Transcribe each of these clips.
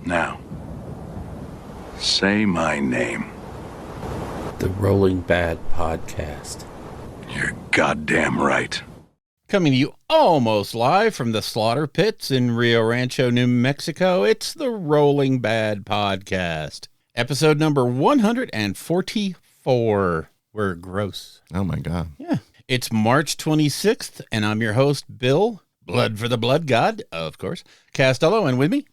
Now, say my name. The Rolling Bad Podcast. You're goddamn right. Coming to you almost live from the slaughter pits in Rio Rancho, New Mexico, it's the Rolling Bad Podcast. Episode number 144. We're gross. Oh, my God. Yeah. It's March 26th, and I'm your host, Bill, Blood for the Blood God, of course, Castello, and with me?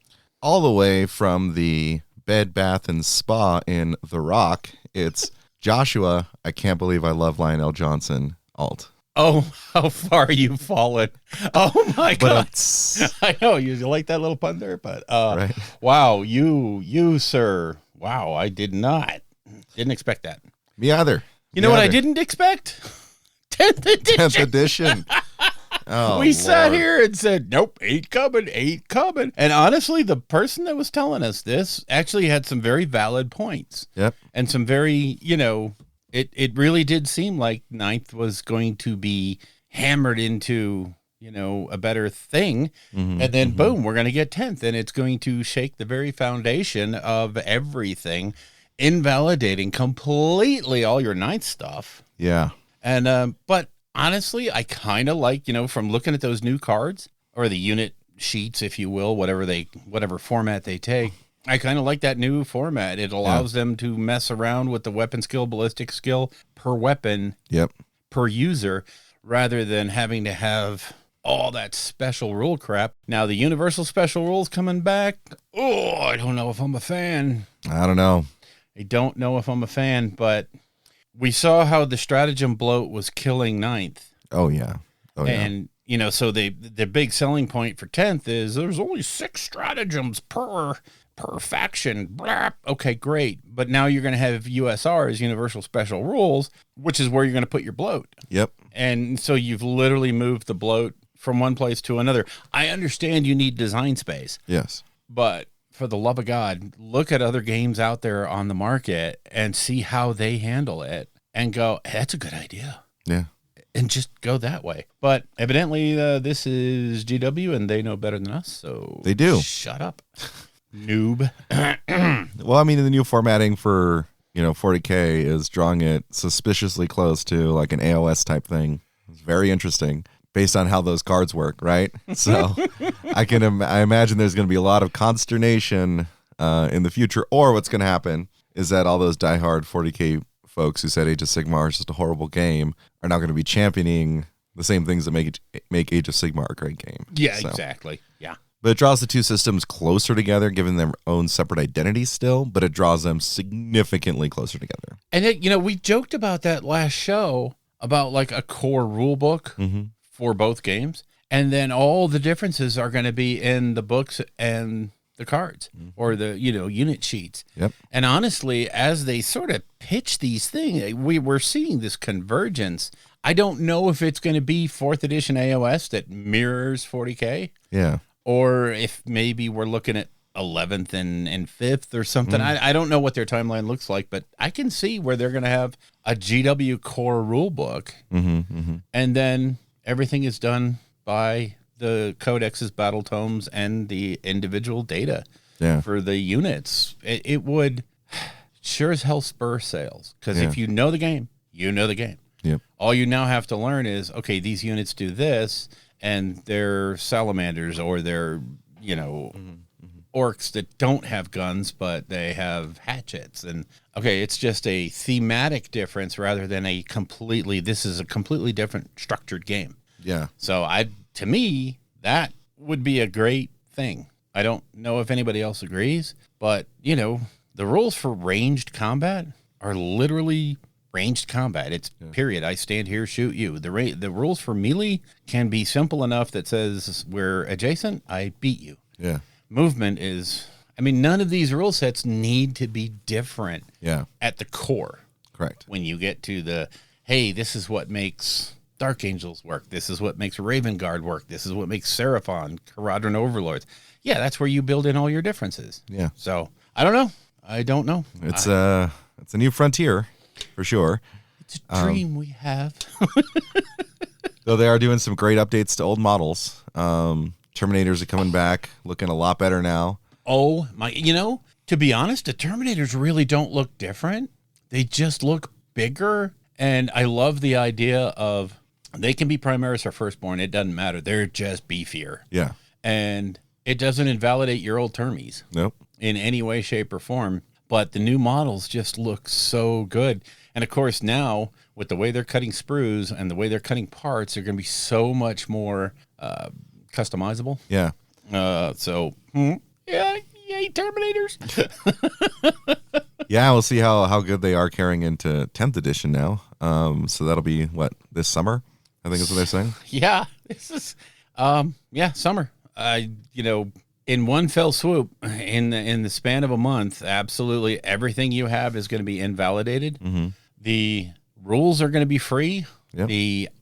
All the way from the Bed, Bath, and Spa in The Rock, it's Joshua, I can't believe I love Lionel Johnson, alt. Oh, how far you've fallen. Oh, my God. But I know, you like that little pun there, but right. Wow, you, sir. Wow, I didn't expect that. Me either. You know what I didn't expect? 10th edition. 10th edition. Oh, we sat Lord. here and said, nope, ain't coming. And honestly, the person that was telling us this actually had some very valid points. Yep. And some very, it really did seem like 9th was going to be hammered into, a better thing. Mm-hmm, and then boom, we're going to get 10th. And it's going to shake the very foundation of everything, invalidating completely all your 9th stuff. Yeah. And, but honestly, I kind of like, from looking at those new cards or the unit sheets, if you will, whatever format they take, I kind of like that new format. It allows them to mess around with the weapon skill, ballistic skill per weapon, per user, rather than having to have all that special rule crap. Now, the universal special rules coming back. Oh, I don't know if I'm a fan. I don't know. I don't know if I'm a fan, but we saw how the stratagem bloat was killing 9th. Oh, yeah. And, so the big selling point for 10th is there's only 6 stratagems per faction. Blah. Okay, great. But now you're going to have USRs, Universal Special Rules, which is where you're going to put your bloat. Yep. And so you've literally moved the bloat from one place to another. I understand you need design space. Yes. But for the love of God, look at other games out there on the market and see how they handle it and go, hey, that's a good idea. Yeah. And just go that way. But evidently, this is GW and they know better than us. So they do. Shut up, noob. Well, I mean, the new formatting for, 40K is drawing it suspiciously close to like an AOS type thing. It's very interesting based on how those cards work, right? So I imagine there's going to be a lot of consternation in the future, or what's going to happen is that all those diehard 40K folks who said Age of Sigmar is just a horrible game are now going to be championing the same things that make Age of Sigmar a great game. Yeah, so. Exactly. Yeah. But it draws the two systems closer together, giving them their own separate identities still, but it draws them significantly closer together. And, we joked about that last show about like a core rule book for both games. And then all the differences are going to be in the books and the cards or the, unit sheets. Yep. And honestly, as they sort of pitch these things, we're seeing this convergence. I don't know if it's going to be 4th edition AOS that mirrors 40K. Yeah. Or if maybe we're looking at 11th and 5th or something. I don't know what their timeline looks like, but I can see where they're going to have a GW core rule book. And then everything is done by the codexes, battle tomes, and the individual data for the units. It would sure as hell spur sales, because if you know the game, you know the game. Yep. All you now have to learn is, okay, these units do this, and they're salamanders or they're, orcs that don't have guns, but they have hatchets. And, okay, it's just a thematic difference rather than this is a completely different structured game. Yeah. So to me, that would be a great thing. I don't know if anybody else agrees, but, the rules for ranged combat are literally ranged combat. It's period. I stand here, shoot you. The rules for melee can be simple enough that says we're adjacent, I beat you. Yeah. Movement is, none of these rule sets need to be different at the core. Correct. When you get to hey, this is what makes Dark Angels work. This is what makes Raven Guard work. This is what makes Seraphon, Caradron Overlords. Yeah, that's where you build in all your differences. Yeah. So, I don't know. It's a new frontier, for sure. It's a dream we have. Though they are doing some great updates to old models. Terminators are coming back, looking a lot better now. Oh my, to be honest, the Terminators really don't look different. They just look bigger. And I love the idea of they can be Primaris or Firstborn. It doesn't matter. They're just beefier. Yeah. And it doesn't invalidate your old Termies. Nope. In any way, shape, or form. But the new models just look so good. And of course, now with the way they're cutting sprues and the way they're cutting parts, they're going to be so much more customizable. Yeah. Yeah, yay, Terminators. Yeah, we'll see how good they are carrying into 10th edition now. So that'll be this summer, I think is what they're saying. Yeah, this is summer. In one fell swoop, in the span of a month, absolutely everything you have is going to be invalidated. Mm-hmm. The rules are going to be free. Yep.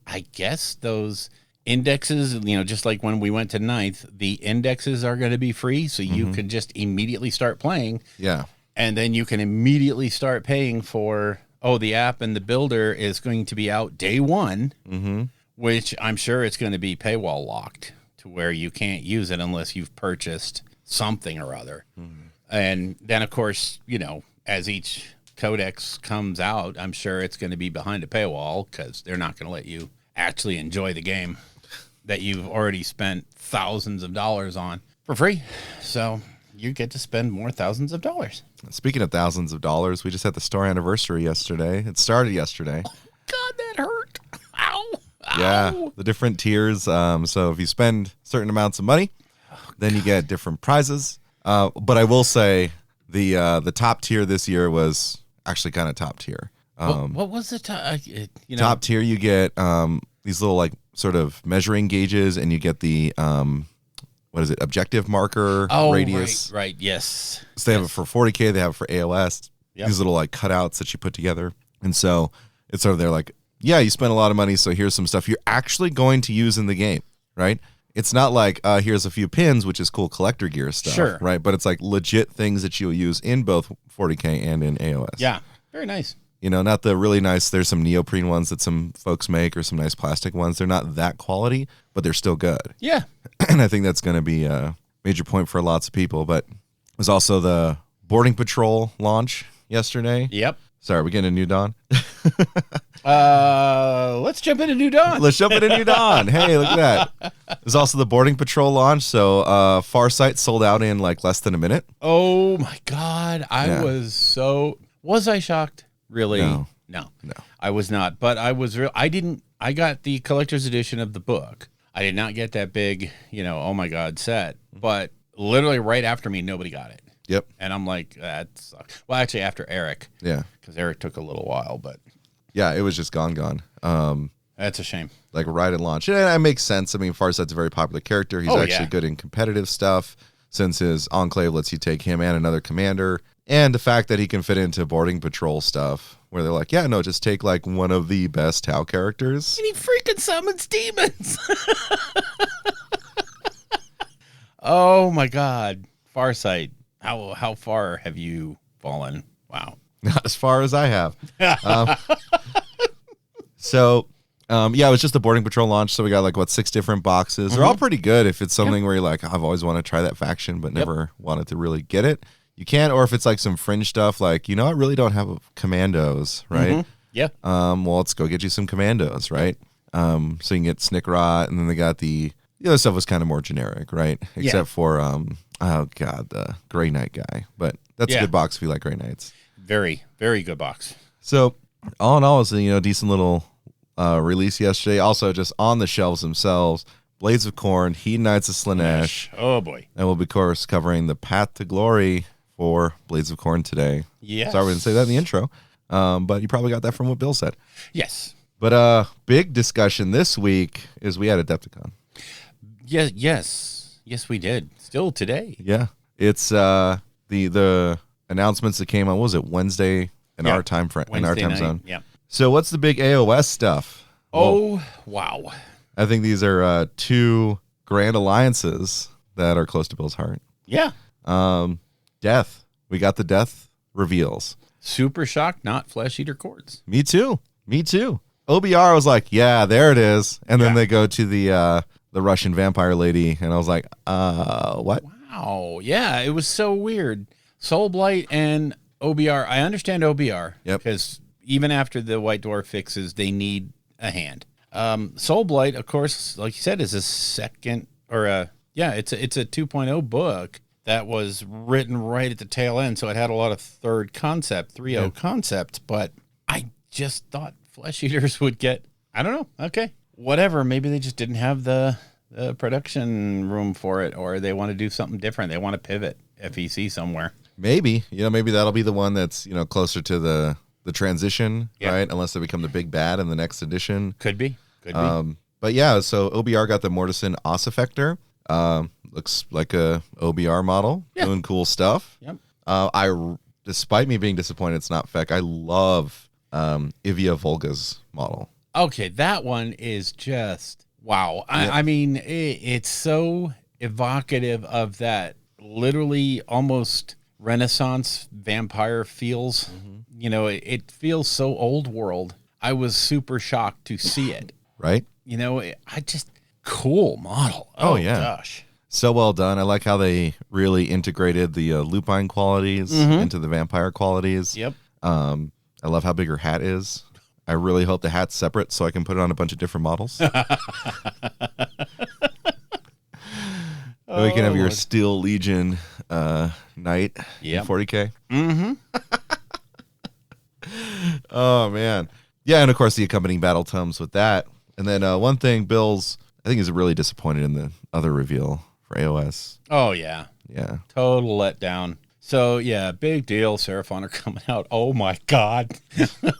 I guess those indexes, just like when we went to 9th, the indexes are going to be free, so you can just immediately start playing. Yeah. And then you can immediately start paying for, the app and the builder is going to be out day one, which I'm sure it's going to be paywall locked to where you can't use it unless you've purchased something or other. And then, of course, as each codex comes out, I'm sure it's going to be behind a paywall because they're not going to let you actually enjoy the game that you've already spent thousands of dollars on for free. So you get to spend more thousands of dollars. Speaking of thousands of dollars, we just had the store anniversary yesterday. It started yesterday. Oh, God, that hurt. Ow. Yeah, the different tiers. So if you spend certain amounts of money, then you get different prizes. But I will say the top tier this year was actually kind of top tier. What was the top? Top tier, you get these little sort of measuring gauges, and you get the objective marker radius. Right, yes. So they have it for 40K, they have it for AOS. Yep. These little cutouts that you put together. And so it's sort of they're like, yeah, you spent a lot of money, so here's some stuff you're actually going to use in the game, right? It's not like here's a few pins, which is cool collector gear stuff, sure, right? But it's legit things that you'll use in both 40K and in AOS. Yeah, very nice. Not the really nice, there's some neoprene ones that some folks make or some nice plastic ones. They're not that quality, but they're still good. Yeah. And I think that's going to be a major point for lots of people. But it was also the Boarding Patrol launch yesterday. Yep. Sorry, we getting a New Dawn? Let's jump into New Dawn. Let's jump into New Dawn. Hey, look at that. There's also the Boarding Patrol launch. So Farsight sold out in less than a minute. Oh, my God. Was I shocked? Really? No. I was not. But I was I got the collector's edition of the book. I did not get that big, oh my God set. But literally right after me, nobody got it. Yep. And I'm like, that sucks. Well, actually, after Eric. Yeah. Because Eric took a little while, but. Yeah, it was just gone. That's a shame. Right at launch. And it makes sense. I mean, Farsight's a very popular character. He's actually good in competitive stuff since his Enclave lets you take him and another commander. And the fact that he can fit into Boarding Patrol stuff where they're like, yeah, no, just take one of the best Tau characters. And he freaking summons demons. Oh, my God. Farsight. How far have you fallen? Wow. Not as far as I have. It was just the Boarding Patrol launch. So we got 6 different boxes. They're all pretty good if it's something where you're like, I've always wanted to try that faction, but never wanted to really get it. You can, or if it's some fringe stuff, I really don't have commandos, right? Yeah. Well, let's go get you some commandos, right? So you can get Snickrot, and then they got the other stuff was kind of more generic, right? Except for the Grey Knight guy. But that's a good box if you like Grey Knights. Very, very good box. So all in all, it's a decent little release yesterday. Also, just on the shelves themselves, Blades of Khorne, Heat Knights of Slaanesh. Oh boy! And we'll be, of course, covering the Path to Glory for Blades of Khorne today. Yes. Sorry we didn't say that in the intro, but you probably got that from what Bill said. Yes. But big discussion this week is we had Adepticon. Yes, we did. Still today. Yeah, it's the announcements that came on. What was it, Wednesday in our time frame, in our time zone? Yeah. So what's the big AOS stuff? Oh, wow. I think these are 2 grand alliances that are close to Bill's heart. Yeah. Death. We got the Death reveals. Super Shock, not Flesh Eater Chords. Me too. OBR was like, yeah, there it is. And then they go to the Russian vampire lady, and I was like, what? Wow. Yeah, it was so weird. Soul Blight and OBR. I understand OBR. Yep. Because even after the White Dwarf fixes, they need a hand. Soul Blight, of course, like you said, is a second or it's a 2.0 book that was written right at the tail end. So it had a lot of third concept, 3.0 concepts, but I just thought Flesh Eaters would get, I don't know. Okay. Whatever. Maybe they just didn't have the production room for it, or they want to do something different. They want to pivot FEC somewhere. Maybe, maybe that'll be the one that's, closer to the transition, right? Unless they become the big bad in the next edition. Could be. But yeah, so OBR got the Mortison Os Effector. Looks like a OBR model, doing cool stuff. Yep. Despite me being disappointed it's not Feck, I love Ivia Volga's model. Okay, that one is just wow. I mean, it's so evocative of that literally almost Renaissance vampire feels. It feels so old world. I was super shocked to see it. Right? I just cool model. Oh yeah. Gosh. So well done. I like how they really integrated the lupine qualities into the vampire qualities. Yep. I love how big her hat is. I really hope the hat's separate so I can put it on a bunch of different models. We can have your Steel Legion knight in 40K. Mm-hmm. Oh, man. Yeah, and of course the accompanying battle tomes with that. And then one thing Bill's, I think, is really disappointed in the other reveal for AOS. Oh, yeah. Yeah. Total letdown. So, yeah, big deal. Seraphon are coming out. Oh, my God.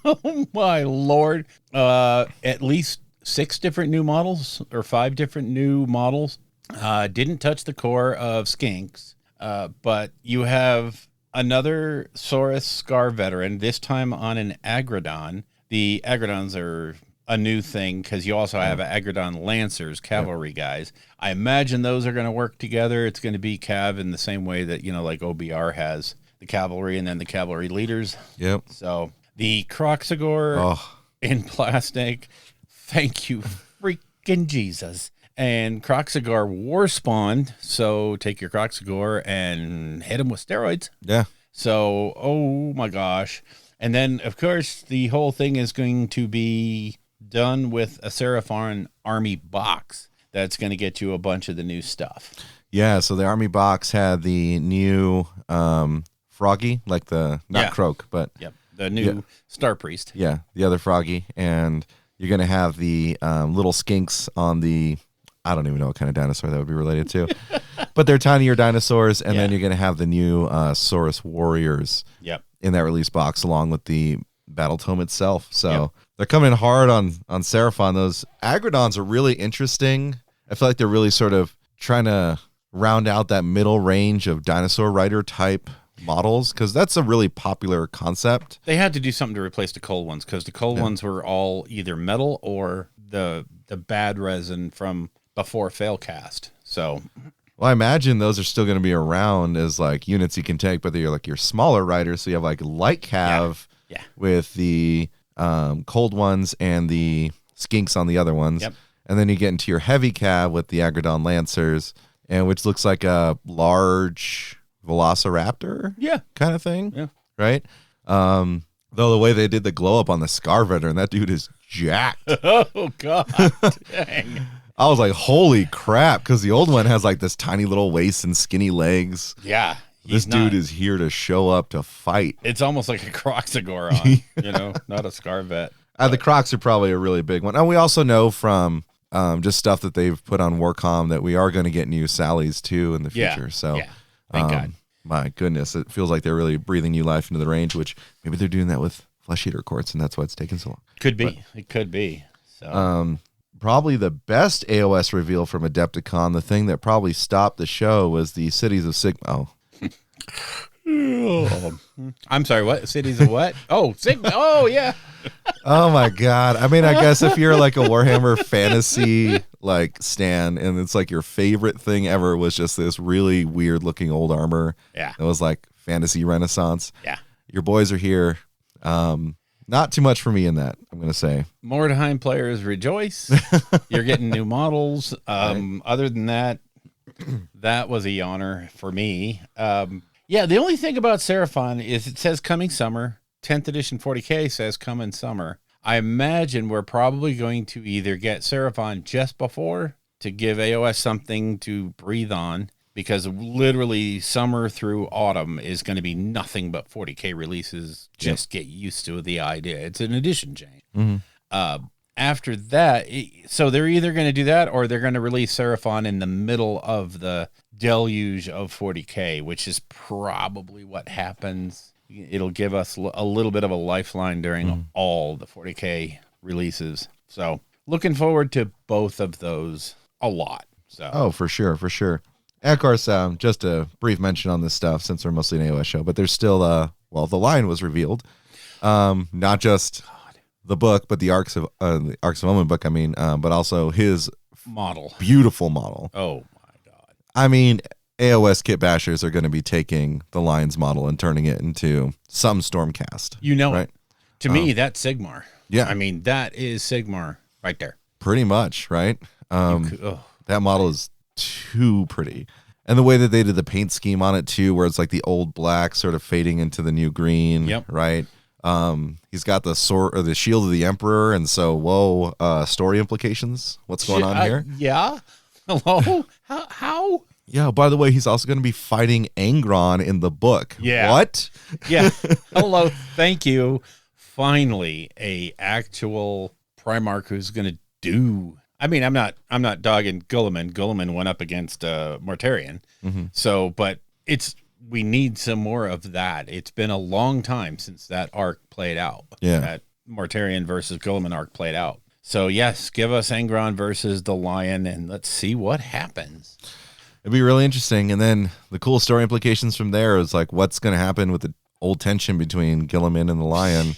Oh, my Lord. At least 6 different new models or 5 different new models. Didn't touch the core of Skinks, but you have another Saurus Scar veteran, this time on an Agrodon. The Agrodons are a new thing because you also have Agrodon Lancers, cavalry guys. I imagine those are going to work together. It's going to be Cav in the same way that, like OBR has the cavalry and then the cavalry leaders. Yep. So the Croxagore in plastic, thank you freaking Jesus. And Croxagore war spawned, so take your Croxagore and hit him with steroids. Yeah. So, oh my gosh. And then, of course, the whole thing is going to be done with a Seraphon army box that's going to get you a bunch of the new stuff. Yeah, so the army box had the new Froggy, like the, not Croak, but... Yep, the new Star Priest. Yeah, the other Froggy. And you're going to have the little skinks on the... I don't even know what kind of dinosaur that would be related to. But they're tinier dinosaurs, and then you're going to have the new Saurus Warriors in that release box, along with the Battle Tome itself. So they're coming hard on Seraphon. Those Agrodons are really interesting. I feel like they're really sort of trying to round out that middle range of dinosaur rider type models, because that's a really popular concept. They had to do something to replace the cold ones, because the cold ones were all either metal or the bad resin from before Failcast. So, well, I imagine those are still going to be around as like units you can take, but they're like your smaller riders. So you have like light cav with the cold ones and the skinks on the other ones. Yep. And then you get into your heavy cav with the Agrodon Lancers, and which looks like a large Velociraptor kind of thing. Yeah. Right? Though the way they did the glow up on the Scar veteran, that dude is jacked. Oh, God. Dang. I was like, holy crap, because the old one has like this tiny little waist and skinny legs. Yeah. This dude is here to show up to fight. It's almost like a Croxagore on, not a Scar vet. The Crocs are probably a really big one. And we also know from just stuff that they've put on Warcom that we are going to get new Sallies too in the future. So, thank God. My goodness, it feels like they're really breathing new life into the range, which maybe they're doing that with Flesh Eater Courts, and that's why it's taking so long. Could be. It could be. So. Probably the best AOS reveal from Adepticon, the thing that probably stopped the show, was the Cities of Sigma. I'm sorry, what? Cities of what? Oh, Sigma. Oh, yeah. Oh, my God. I mean, I guess if you're like a Warhammer fantasy like stan, and it's like your favorite thing ever was just this really weird looking old armor. Yeah. It was like fantasy renaissance. Yeah. Your boys are here. Not too much for me in that, I'm going to say. Mordheim players rejoice. You're getting new models. Other than that, That was a yawner for me. Yeah, the only thing about Seraphon is it says coming summer. 10th edition 40K says coming summer. I imagine we're probably going to either get Seraphon just before to give AOS something to breathe on, because literally summer through autumn is going to be nothing but 40K releases. Just get used to the idea. It's an edition change. After that, so they're either going to do that or they're going to release Seraphon in the middle of the deluge of 40K, which is probably what happens. It'll give us a little bit of a lifeline during all the 40K releases. So looking forward to both of those a lot. So Oh, for sure, for sure. And of course, just a brief mention on this stuff since we're mostly an AOS show, but there's still, the Lion was revealed. Not just the book, but the Arcs of Omen book, but also his model. Beautiful model. Oh, my God. I mean, AOS kit bashers are going to be taking the Lion's model and turning it into some Stormcast. You know, right? To me, that's Sigmar. Yeah. I mean, that is Sigmar right there. Pretty much, right? That model is too pretty. And the way that they did the paint scheme on it too, where it's like the old black sort of fading into the new green. Yep. Right. He's got the sword or the shield of the Emperor, and so story implications. What's going on here? Yeah. Hello. How? Yeah. By the way, he's also going to be fighting Angron in the book. Yeah. What? Yeah. Hello. Thank you. Finally, a actual Primarch who's going to do. I mean, I'm not dogging Guilliman. Guilliman went up against Mortarion. So, but we need some more of that. It's been a long time since that arc played out. Yeah. That Mortarion versus Guilliman arc played out. So yes, give us Angron versus the Lion, and let's see what happens. It'd be really interesting. And then the cool story implications from there is like what's going to happen with the old tension between Guilliman and the Lion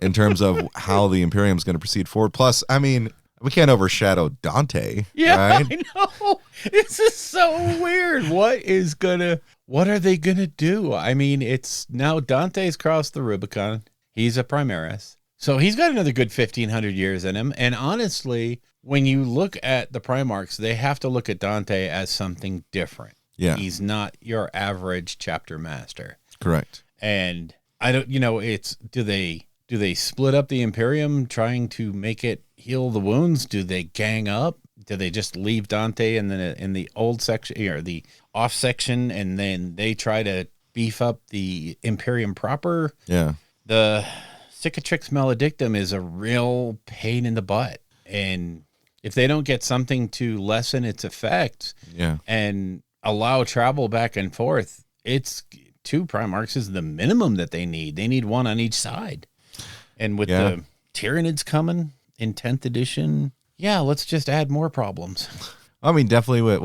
in terms of how the Imperium is going to proceed forward. Plus, I mean, we can't overshadow Dante. Yeah, right? I know. This is so weird. What are they gonna do? I mean, it's now Dante's crossed the Rubicon. He's a Primaris. So he's got another good 1,500 years in him. And honestly, when you look at the Primarchs, they have to look at Dante as something different. Yeah. He's not your average chapter master. Correct. And I don't, do they split up the Imperium trying to make it heal the wounds? Do they gang up? Do they just leave Dante in the old section or the off section, and then they try to beef up the Imperium proper? Yeah. The Cicatrix Maledictum is a real pain in the butt, and if they don't get something to lessen its effects, and allow travel back and forth, it's 2 Primarchs is the minimum that they need. They need 1 on each side. And with the Tyranids coming in 10th edition, let's just add more problems. I mean, definitely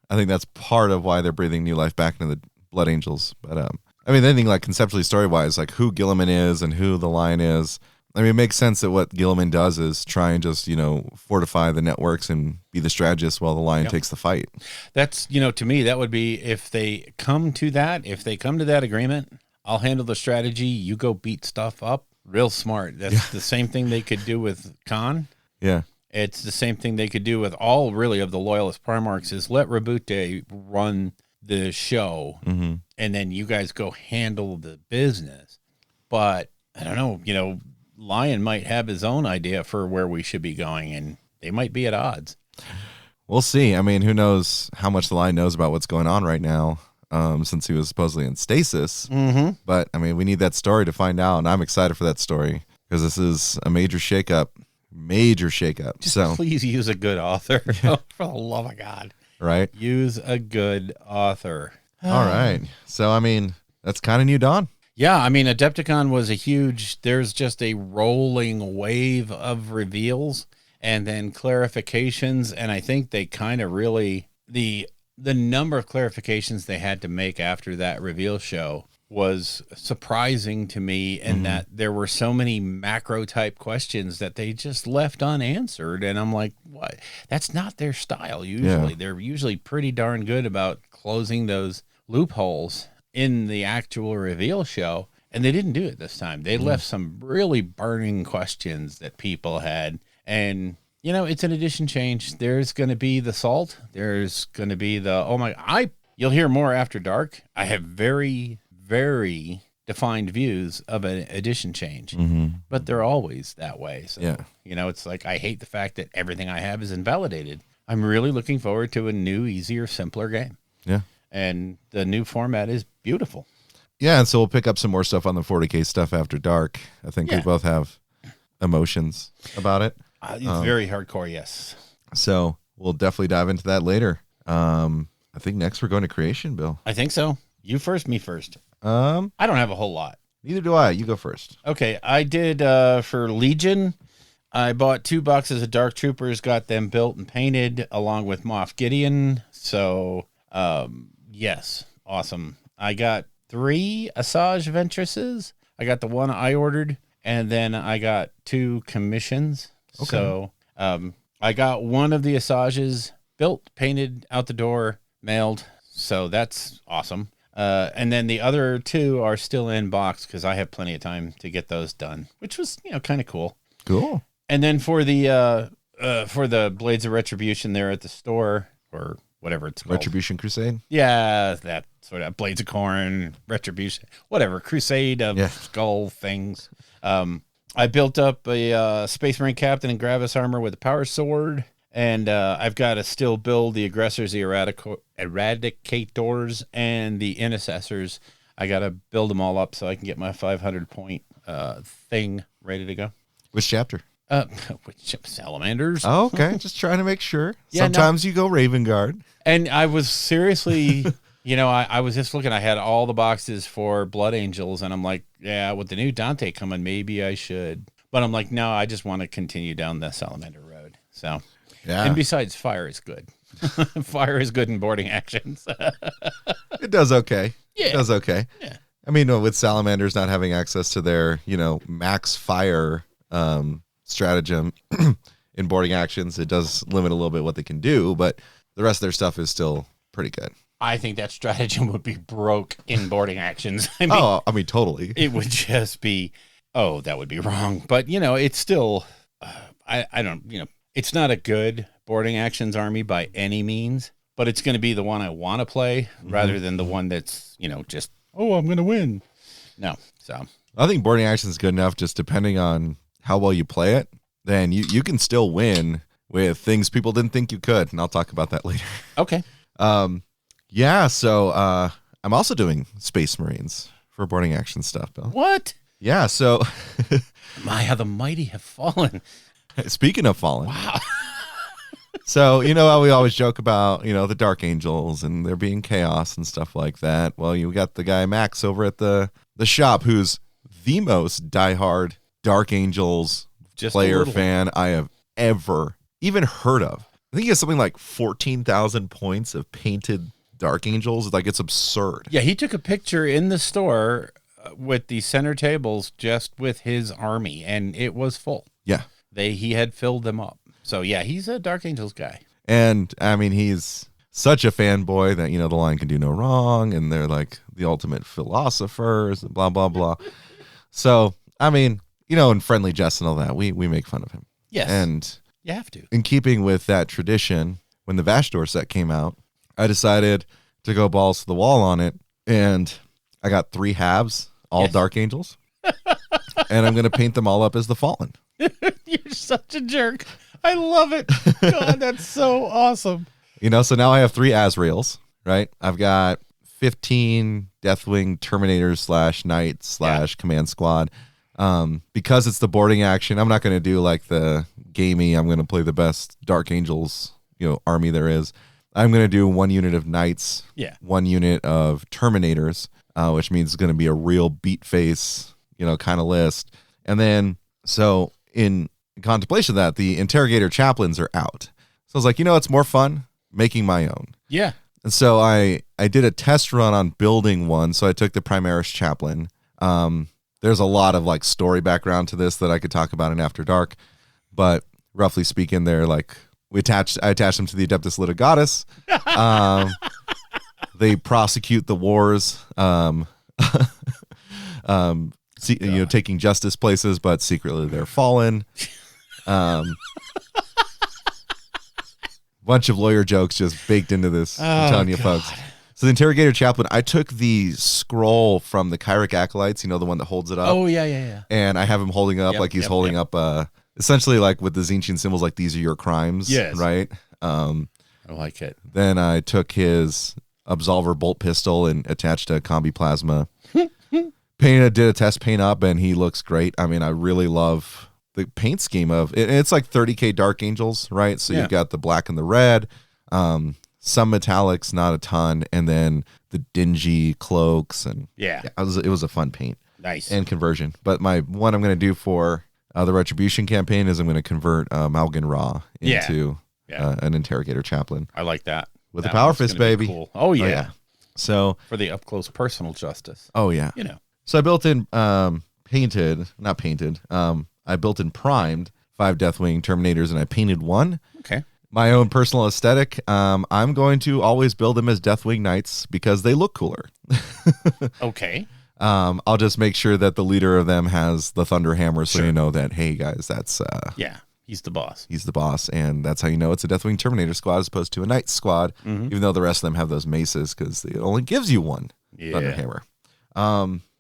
I think that's part of why they're breathing new life back into the Blood Angels. But I mean, anything like conceptually story-wise, like who Guilliman is and who the Lion is, I mean, it makes sense that what Guilliman does is try and just, fortify the networks and be the strategist while the Lion takes the fight. That's, to me, that would be if they come to that agreement, I'll handle the strategy. You go beat stuff up. Real smart. That's the same thing they could do with Khan. Yeah. It's the same thing they could do with all really of the loyalist Primarchs is let Rabute run the show and then you guys go handle the business. But I don't know, Lion might have his own idea for where we should be going, and they might be at odds. We'll see. I mean, who knows how much the Lion knows about what's going on right now, since he was supposedly in stasis. But, I mean, we need that story to find out, and I'm excited for that story because this is a major shakeup. Just please use a good author. For the love of God. Right? Use a good author. All right. So, I mean, that's kind of New Dawn. Yeah, I mean, Adepticon was there's just a rolling wave of reveals and then clarifications. And I think they kind of really, the number of clarifications they had to make after that reveal show was surprising to me, in that there were so many macro type questions that they just left unanswered. And I'm like, what? That's not their style. Usually they're usually pretty darn good about closing those loopholes in the actual reveal show, and they didn't do it this time. They left some really burning questions that people had, and It's an edition change. There's going to be the salt. There's going to be you'll hear more after dark. I have very, very defined views of an edition change, but they're always that way. So, it's like, I hate the fact that everything I have is invalidated. I'm really looking forward to a new, easier, simpler game. Yeah. And the new format is beautiful. Yeah. And so we'll pick up some more stuff on the 40K stuff after dark. I think we both have emotions about it. It's very hardcore. Yes. So we'll definitely dive into that later. I think next we're going to creation, Bill. I think so. You first, me first. I don't have a whole lot. Neither do I. You go first. Okay. I did, for Legion, I bought 2 boxes of Dark Troopers, got them built and painted along with Moff Gideon. So, yes. Awesome. I got 3 Asajj Ventresses. I got the one I ordered, and then I got 2 commissions. Okay. So, I got one of the Asajjes built, painted, out the door, mailed. So that's awesome. And then the other 2 are still in box because I have plenty of time to get those done, which was, kind of cool. Cool. And then for the Blades of Retribution there at the store, or whatever it's called. Retribution Crusade? Yeah, that sort of Blades of Khorne, Retribution, whatever, Crusade of Skull things. I built up a Space Marine Captain in Gravis armor with a power sword, and I've got to still build the Aggressors, the Eradicators, and the Intercessors. I got to build them all up so I can get my 500-point thing ready to go. Which chapter? Which Salamanders. Oh, okay. Just trying to make sure. Sometimes you go Raven Guard. And I was seriously... I was just looking, I had all the boxes for Blood Angels, and I'm like, yeah, with the new Dante coming, maybe I should. But I'm like, no, I just want to continue down the Salamander road. So, yeah. And besides, fire is good. Fire is good in boarding actions. It does okay. Yeah. It does okay. Yeah. I mean, with Salamanders not having access to their, max fire stratagem in boarding actions, it does limit a little bit what they can do, but the rest of their stuff is still pretty good. I think that stratagem would be broke in boarding actions. I mean, Totally. It would just be, that would be wrong. But, it's still, I don't, it's not a good boarding actions army by any means, but it's going to be the one I want to play rather than the one that's, just, I'm going to win. No. So I think boarding actions is good enough, just depending on how well you play it. Then you can still win with things people didn't think you could. And I'll talk about that later. Okay. Yeah, so I'm also doing Space Marines for boarding action stuff, Bill. What? Yeah, so... My, how the mighty have fallen. Speaking of fallen. Wow. So, how we always joke about, the Dark Angels and there being chaos and stuff like that. Well, you got the guy Max over at the shop who's the most diehard Dark Angels player fan I have ever even heard of. I think he has something like 14,000 points of painted Dark Angels. Like, it's absurd. Yeah, he took a picture in the store with the center tables just with his army, and it was full. Yeah. He had filled them up. So, yeah, he's a Dark Angels guy. And, I mean, he's such a fanboy that, the line can do no wrong, and they're like the ultimate philosophers and blah, blah, blah. So, I mean, in friendly jest and all that, we make fun of him. Yes. And you have to. In keeping with that tradition, when the Vashdor set came out, I decided to go balls to the wall on it, and I got 3 halves, all Dark Angels, and I'm going to paint them all up as the Fallen. You're such a jerk. I love it. God, that's so awesome. So now I have 3 Azraels, right? I've got 15 Deathwing Terminators / Knights / Command Squad. Because it's the boarding action, I'm not going to do like the gamey, I'm going to play the best Dark Angels, army there is. I'm going to do 1 unit of Knights, 1 unit of Terminators, which means it's going to be a real beat face, kind of list. And then, so in contemplation of that, the Interrogator Chaplains are out. So I was like, it's more fun making my own. Yeah. And so I did a test run on building one. So I took the Primaris Chaplain. There's a lot of like story background to this that I could talk about in After Dark, but roughly speaking, they're like, I attached them to the Adeptus Litigatus. They prosecute the wars, taking justice places, but secretly they're fallen. bunch of lawyer jokes just baked into this. I'm telling you, folks. So the interrogator chaplain, I took the scroll from the Kyric Acolytes, the one that holds it up. Oh, yeah. And I have him holding up like he's holding up, essentially like with the Zinchian symbols, like these are your crimes. Yes. Right? I like it. Then I took his Absolver bolt pistol and attached a combi plasma. Did a test paint up, and he looks great. I mean, I really love the paint scheme of it. It's like 30K Dark Angels, right? So you've got the black and the red. Some metallics, not a ton, and then the dingy cloaks, and it was a fun paint, nice and conversion. But my one I'm going to do for the Retribution campaign is I'm going to convert Malgan Ra into an interrogator chaplain. I like that with the power fist, baby. Cool. Oh yeah. So for the up close personal justice. Oh yeah. So I built in I built in primed 5 Deathwing Terminators, and I painted 1. Okay. My own personal aesthetic, I'm going to always build them as Deathwing Knights because they look cooler. Okay. I'll just make sure that the leader of them has the Thunder Hammer, so you know that, hey, guys, that's... he's the boss. He's the boss, and that's how you know it's a Deathwing Terminator squad as opposed to a Knight squad, even though the rest of them have those maces because it only gives you 1 Thunder Hammer.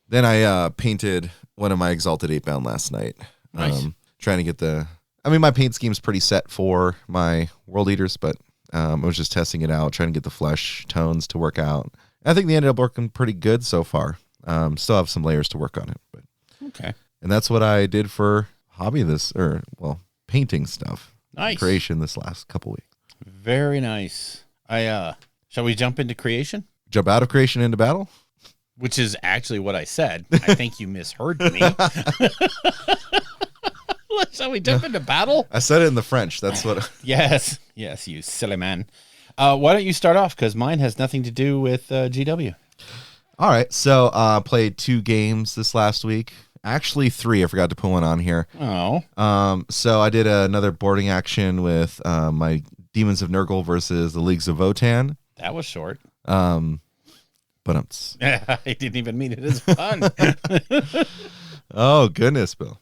Then I painted one of my Exalted 8-bound last night. Nice. Trying to get my paint scheme's pretty set for my World Eaters, but I was just testing it out, trying to get the flesh tones to work out. I think they ended up working pretty good so far. Still have some layers to work on it. But okay. And that's what I did for painting stuff. Nice. Creation this last couple weeks. Very nice. Shall we jump into creation? Jump out of creation into battle? Which is actually what I said. I think you misheard me. Shall we jump into battle? I said it in the French. That's what. Yes, you silly man. Why don't you start off? Because mine has nothing to do with GW. All right. So I played 2 games this last week. Actually 3. I forgot to put one on here. Oh. So I did another boarding action with my Demons of Nurgle versus the Leagues of Votan. That was short. But I didn't even mean it as fun. Oh, goodness, Bill.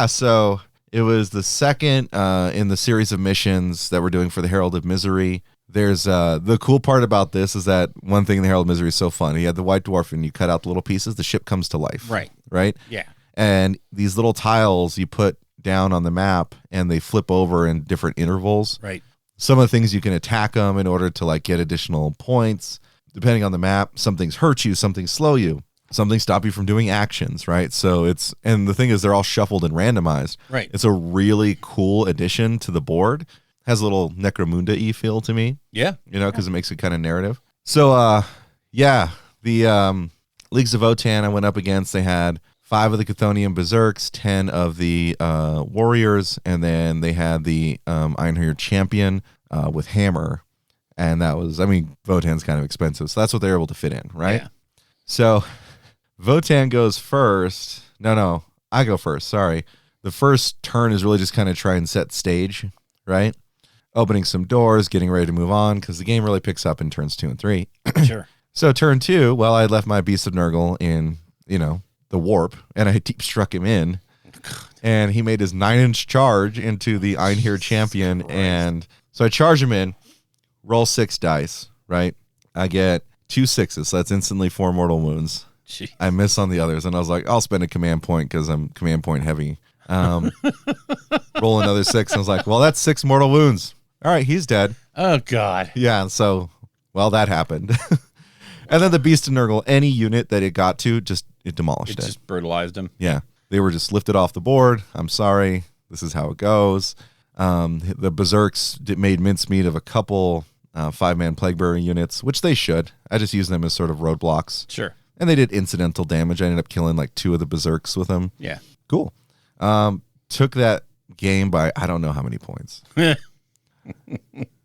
So it was the second in the series of missions that we're doing for the Herald of Misery. There's the cool part about this is that one thing in the Herald of Misery is so fun. You had the White Dwarf, and you cut out the little pieces, the ship comes to life. Right? Yeah. And these little tiles you put down on the map, and they flip over in different intervals. Right. Some of the things you can attack them in order to get additional points. Depending on the map, some things hurt you, some things slow you, some things stop you from doing actions, right? So and the thing is, they're all shuffled and randomized. Right. It's a really cool addition to the board. Has a little Necromunda-y feel to me. Yeah. Because it makes it kind of narrative. So, the Leagues of Votan I went up against, they had 5 of the Chthonian Berserks, 10 of the Warriors, and then they had the Ironheart Champion with Hammer. And that was, Votan's kind of expensive. So that's what they were able to fit in, right? Yeah. So Votan goes first. No, I go first. Sorry. The first turn is really just kind of try and set stage, right? Opening some doors, getting ready to move on, because the game really picks up in turns 2 and 3. Sure. So turn 2, I had left my Beast of Nurgle in, the warp, and I deep struck him in. And he made his 9-inch charge into the Einhir Champion. Christ. And so I charge him in. Roll 6 dice, right? I get 2 6s, so that's instantly 4 mortal wounds. Jeez. I miss on the others, and I was like, I'll spend a command point because I'm command point heavy. Roll another 6, and I was like, well, that's 6 mortal wounds. All right, he's dead. Oh, God. Yeah, and so, that happened. And then the Beast of Nurgle, any unit that it got to, it demolished it. It just brutalized him. Yeah, they were just lifted off the board. I'm sorry. This is how it goes. The Berserks made mincemeat of a couple 5-man Plaguebearer units, which they should. I just use them as sort of roadblocks. Sure. And they did incidental damage. I ended up killing 2 of the Berserks with them. Yeah. Cool. Took that game by I don't know how many points. But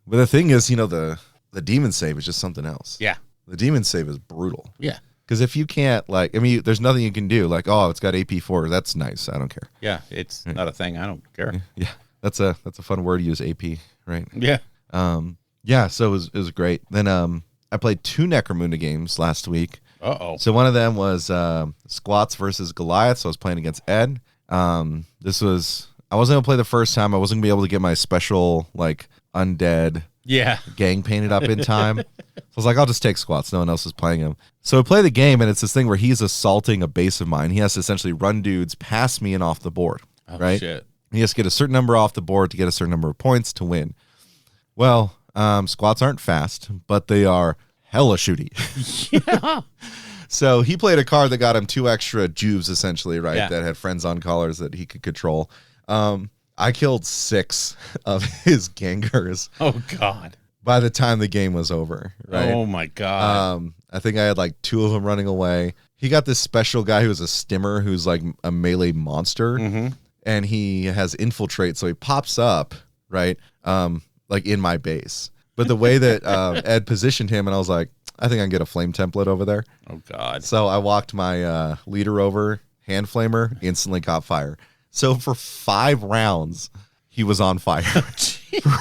the thing is, the demon save is just something else. Yeah. The demon save is brutal. Yeah. Because if you can't, there's nothing you can do. It's got AP4. That's nice. I don't care. Yeah. It's not a thing. I don't care. Yeah. That's a fun word to use, AP, right? Yeah. So it was great. Then I played 2 Necromunda games last week. Uh-oh. So one of them was Squats versus Goliath. So I was playing against Ed. I wasn't going to play the first time. I wasn't going to be able to get my special, undead Yeah. gang painted up in time. So I was like, I'll just take squats. No one else is playing him. So I play the game, and it's this thing where he's assaulting a base of mine. He has to essentially run dudes past me and off the board. Oh, right? shit. He has to get a certain number off the board to get a certain number of points to win. Well, squats aren't fast, but they are hella shooty. Yeah. So he played a card that got him 2 extra juves, essentially, right? Yeah. That had friends on collars that he could control. I killed 6 of his gangers Oh, God. by the time the game was over, right? Oh, my God. I think I had like 2 of them running away. He got this special guy who's a stimmer who's like a melee monster, and he has infiltrate, so he pops up, right? Like in my base. But the way that Ed positioned him, and I was like, I think I can get a flame template over there. Oh, God. So I walked my leader over, hand flamer, instantly caught fire. So for 5 rounds, he was on fire,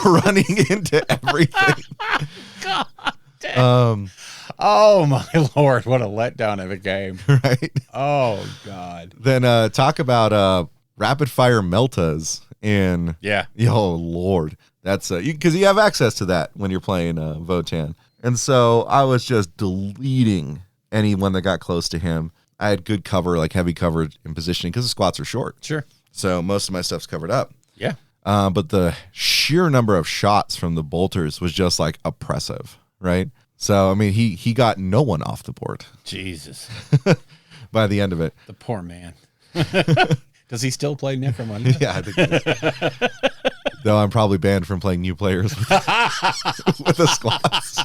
running into everything. God damn. Oh, my Lord. What a letdown of a game. Right? Oh, God. Then talk about rapid fire meltas in... Yeah. Oh, Lord. That's because you have access to that when you're playing Votan. And so I was just deleting anyone that got close to him. I had good cover, like heavy cover in positioning, because the squats are short. Sure. So most of my stuff's covered up. Yeah. But the sheer number of shots from the bolters was just like oppressive, right? So, I mean, he got no one off the board Jesus. by the end of it. The poor man. Does he still play Necromunda? Yeah, I think it is. Though I'm probably banned from playing new players with the squats.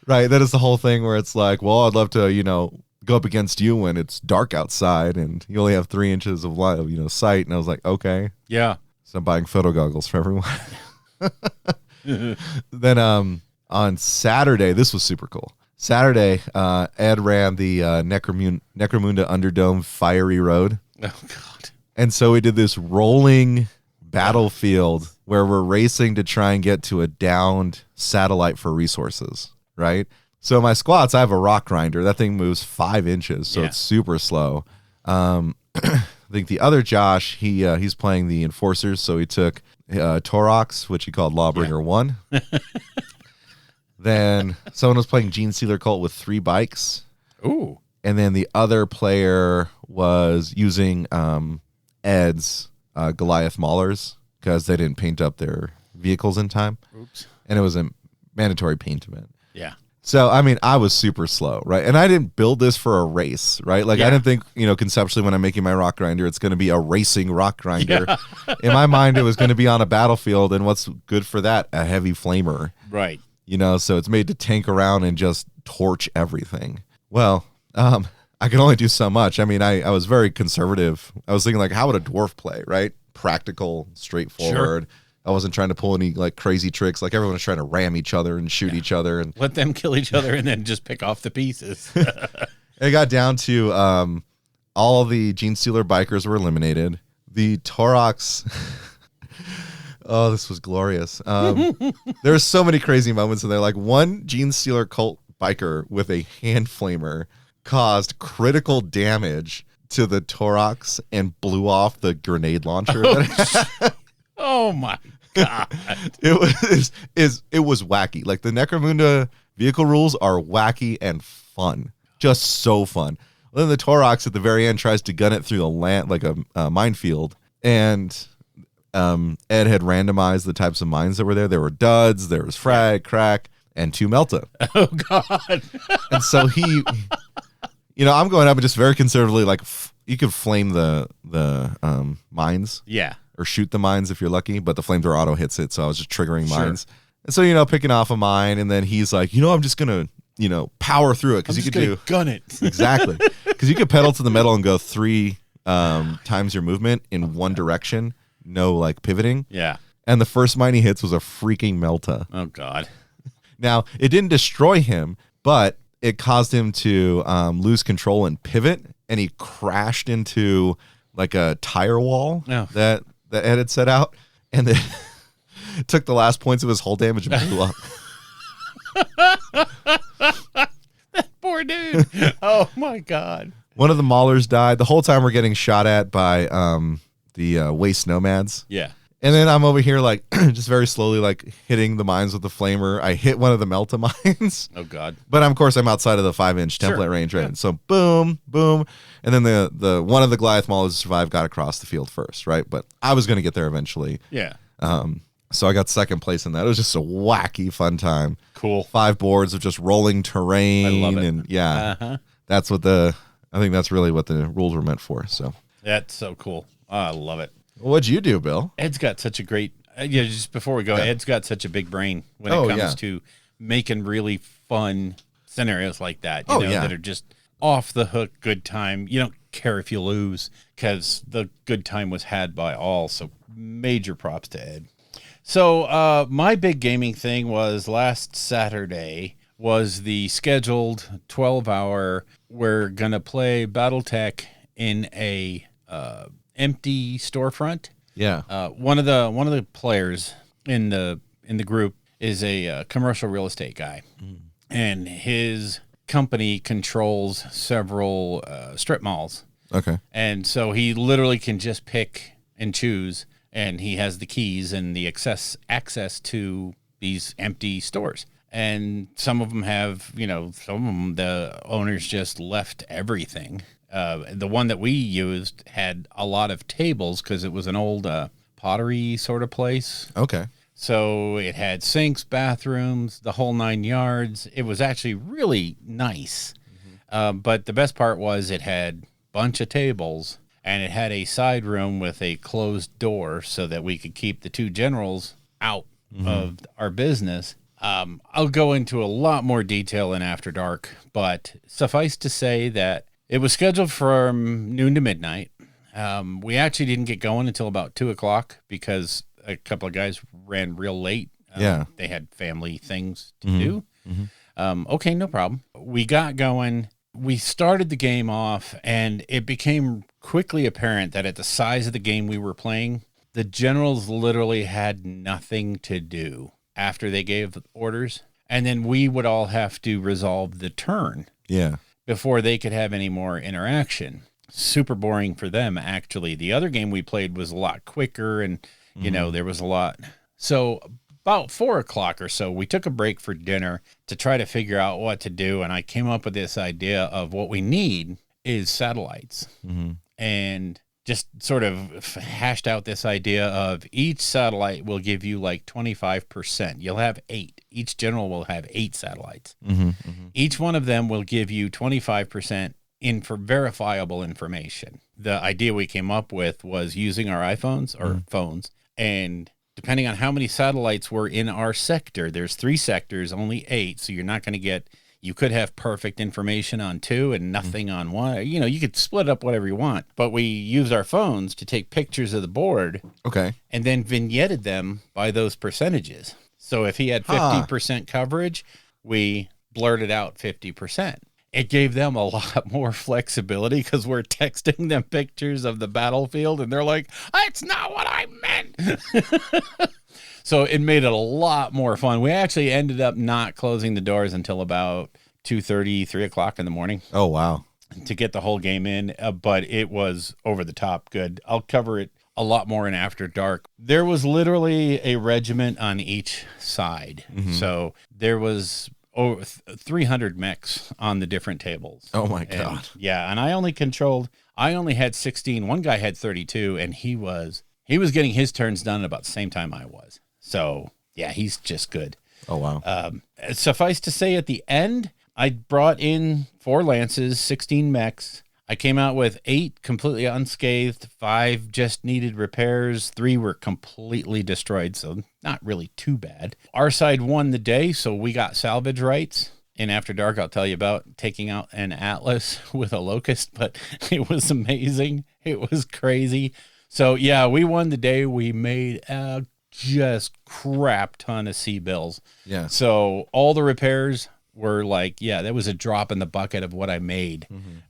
Right, that is the whole thing where it's like, well, I'd love to, go up against you when it's dark outside and you only have 3 inches of light, sight. And I was like, okay. Yeah. So I'm buying photo goggles for everyone. Then on Saturday, this was super cool. Saturday, Ed ran the Necromunda Underdome Fiery Road. Oh, God. And so we did this rolling battlefield where we're racing to try and get to a downed satellite for resources, right? So my squats, I have a rock grinder. That thing moves 5 inches, so it's super slow. I think the other Josh, he's playing the Enforcers, so he took Torox, which he called Lawbringer 1. Then someone was playing Gene Stealer Cult with 3 bikes. Ooh. And then the other player was using Ed's Goliath Maulers because they didn't paint up their vehicles in time. Oops. And it was a mandatory paint event. Yeah. So, I mean, I was super slow, right? And I didn't build this for a race, right? Like, I didn't think, conceptually when I'm making my rock grinder, it's going to be a racing rock grinder. Yeah. In my mind, it was going to be on a battlefield. And what's good for that? A heavy flamer. Right. So it's made to tank around and just torch everything. Well, I could only do so much. I mean, I was very conservative. I was thinking, like, how would a dwarf play, right? Practical, straightforward. Sure. I wasn't trying to pull any, like, crazy tricks. Like, everyone was trying to ram each other and shoot each other. And let them kill each other and then just pick off the pieces. It got down to all the Gene Stealer bikers were eliminated. The Torox... Oh, this was glorious. There's so many crazy moments in there. Like, one Gene Stealer Cult biker with a hand flamer caused critical damage to the Torox and blew off the grenade launcher. Oh my God. It was wacky. Like, the Necromunda vehicle rules are wacky and fun. Just so fun. Then the Torox at the very end tries to gun it through the land like a minefield. And Ed had randomized the types of mines that were there. There were duds, there was frag, crack, and 2 melta. Oh, God. And so he, I'm going up and just very conservatively, like, you could flame the mines. Yeah. Or shoot the mines if you're lucky, but the flamethrower auto hits it, so I was just triggering mines. And so, picking off a mine, and then he's like, I'm just going to, power through it, because you could gun it. Exactly. Because you could pedal to the metal and go 3 times your movement in one direction. No, like, pivoting. Yeah. And the first mine he hits was a freaking melta. Oh, God. Now, it didn't destroy him, but it caused him to lose control and pivot, and he crashed into, like, a tire wall that Ed had set out, and then took the last points of his hull damage and blew up. That poor dude. Oh, my God. One of the maulers died. The whole time we're getting shot at by the waste nomads. Yeah. And then I'm over here like just very slowly like hitting the mines with the flamer. I hit one of the Melta mines. Oh God. But of course I'm outside of the 5-inch template range, right? Yeah. So boom, boom. And then the one of the Goliath Maulers who survived got across the field first, right? But I was gonna get there eventually. Yeah. So I got second place in that. It was just a wacky fun time. Cool. 5 boards of just rolling terrain. I love it. And that's what I think that's really what the rules were meant for. So that's so cool. Oh, I love it. What'd you do, Bill? Ed's got such a great, just before we go, Ed's got such a big brain when it comes to making really fun scenarios like that, you know, that are just off the hook, good time. You don't care if you lose because the good time was had by all. So major props to Ed. So my big gaming thing was last Saturday was the scheduled 12-hour. We're going to play Battletech in a empty storefront. Yeah. One of the players in the group is a commercial real estate guy, and his company controls several strip malls. Okay. And so he literally can just pick and choose, and he has the keys and the access to these empty stores. And some of them have, some of them, the owners just left everything. The one that we used had a lot of tables because it was an old pottery sort of place. Okay. So it had sinks, bathrooms, the whole 9 yards. It was actually really nice. But the best part was it had a bunch of tables, and it had a side room with a closed door so that we could keep the 2 generals out of our business. I'll go into a lot more detail in After Dark, but suffice to say that it was scheduled from noon to midnight. We actually didn't get going until about 2:00 because a couple of guys ran real late. They had family things to do. Okay, no problem. We got going. We started the game off, and it became quickly apparent that at the size of the game we were playing, the generals literally had nothing to do after they gave orders, and then we would all have to resolve the turn before they could have any more interaction. Super boring for them, actually. The other game we played was a lot quicker, and there was a lot. So about 4:00 or so, we took a break for dinner to try to figure out what to do, and I came up with this idea of what we need is satellites. And just sort of hashed out this idea of each satellite will give you like 25%. You'll have 8. Each general will have 8 satellites. Each one of them will give you 25% for verifiable information. The idea we came up with was using our iPhones or phones, and depending on how many satellites were in our sector, there's 3 sectors, only 8, so you're not going to get... You could have perfect information on 2 and nothing on 1. You could split up whatever you want. But we used our phones to take pictures of the board. Okay. And then vignetted them by those percentages. So if he had 50% coverage, we blurted out 50%. It gave them a lot more flexibility because we're texting them pictures of the battlefield, and they're like, that's not what I meant. So it made it a lot more fun. We actually ended up not closing the doors until about 2:30, 3:00 in the morning. Oh, wow. To get the whole game in, but it was over the top good. I'll cover it a lot more in After Dark. There was literally a regiment on each side. So there was over 300 mechs on the different tables. Oh, my God. And I only had 16. One guy had 32, and he was getting his turns done at about the same time I was. So, yeah, he's just good. Oh, wow. Suffice to say, at the end, I brought in 4 lances, 16 mechs. I came out with 8 completely unscathed, 5 just needed repairs, 3 were completely destroyed, so not really too bad. Our side won the day, so we got salvage rights. In After Dark, I'll tell you about taking out an Atlas with a Locust, but it was amazing. It was crazy. So, yeah, we won the day. We made a just crap ton of C-bills. Yeah. So all the repairs were like, that was a drop in the bucket of what I made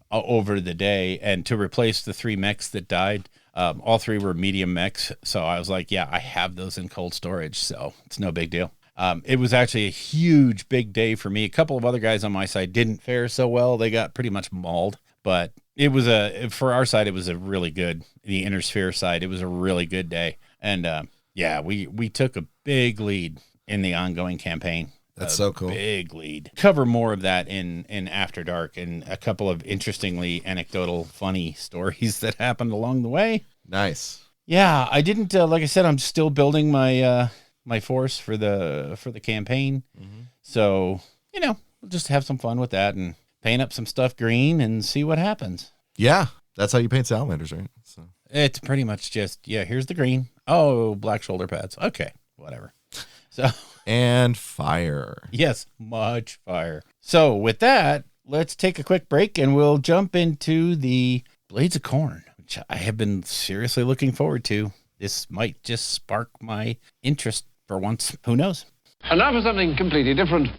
over the day. And to replace the 3 mechs that died, all 3 were medium mechs. So I was like, I have those in cold storage. So it's no big deal. It was actually a huge, big day for me. A couple of other guys on my side didn't fare so well. They got pretty much mauled. But it was for our side, it was a really good, the Inner Sphere side, it was a really good day. And Yeah, we took a big lead in the ongoing campaign. That's so cool. Big lead. Cover more of that in After Dark, and a couple of interestingly anecdotal, funny stories that happened along the way. Nice. Yeah, I didn't like I said, I'm still building my my force for the campaign. So, we'll just have some fun with that and paint up some stuff green and see what happens. Yeah, that's how you paint salamanders, right? So It's pretty much just, here's the green. Oh, black shoulder pads. Okay, whatever. So and fire. yes, much fire. So with that, let's take a quick break and we'll jump into the Blades of Khorne, which I have been seriously looking forward to. This might just spark my interest for once. Who knows? And now for something completely different.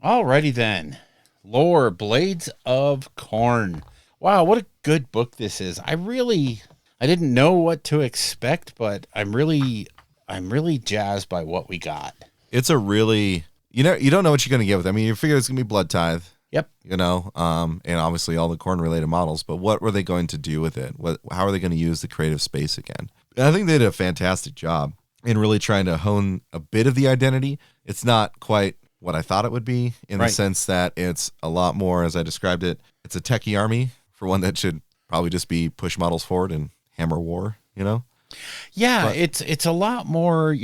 Alrighty then. Lore, Blades of Khorne. Wow, what a good book this is. I didn't know what to expect, but I'm really jazzed by what we got. It's a really, you don't know what you're going to get with it. I mean, you figure it's going to be Blood Tithe. Yep. And obviously all the Khorne related models, but what were they going to do with it? How are they going to use the creative space again? And I think they did a fantastic job in really trying to hone a bit of the identity. It's not quite what I thought it would be in the sense that it's a lot more, as I described it, it's a techie army for one that should probably just be push models forward and hammer war, Yeah, But- it's a lot more,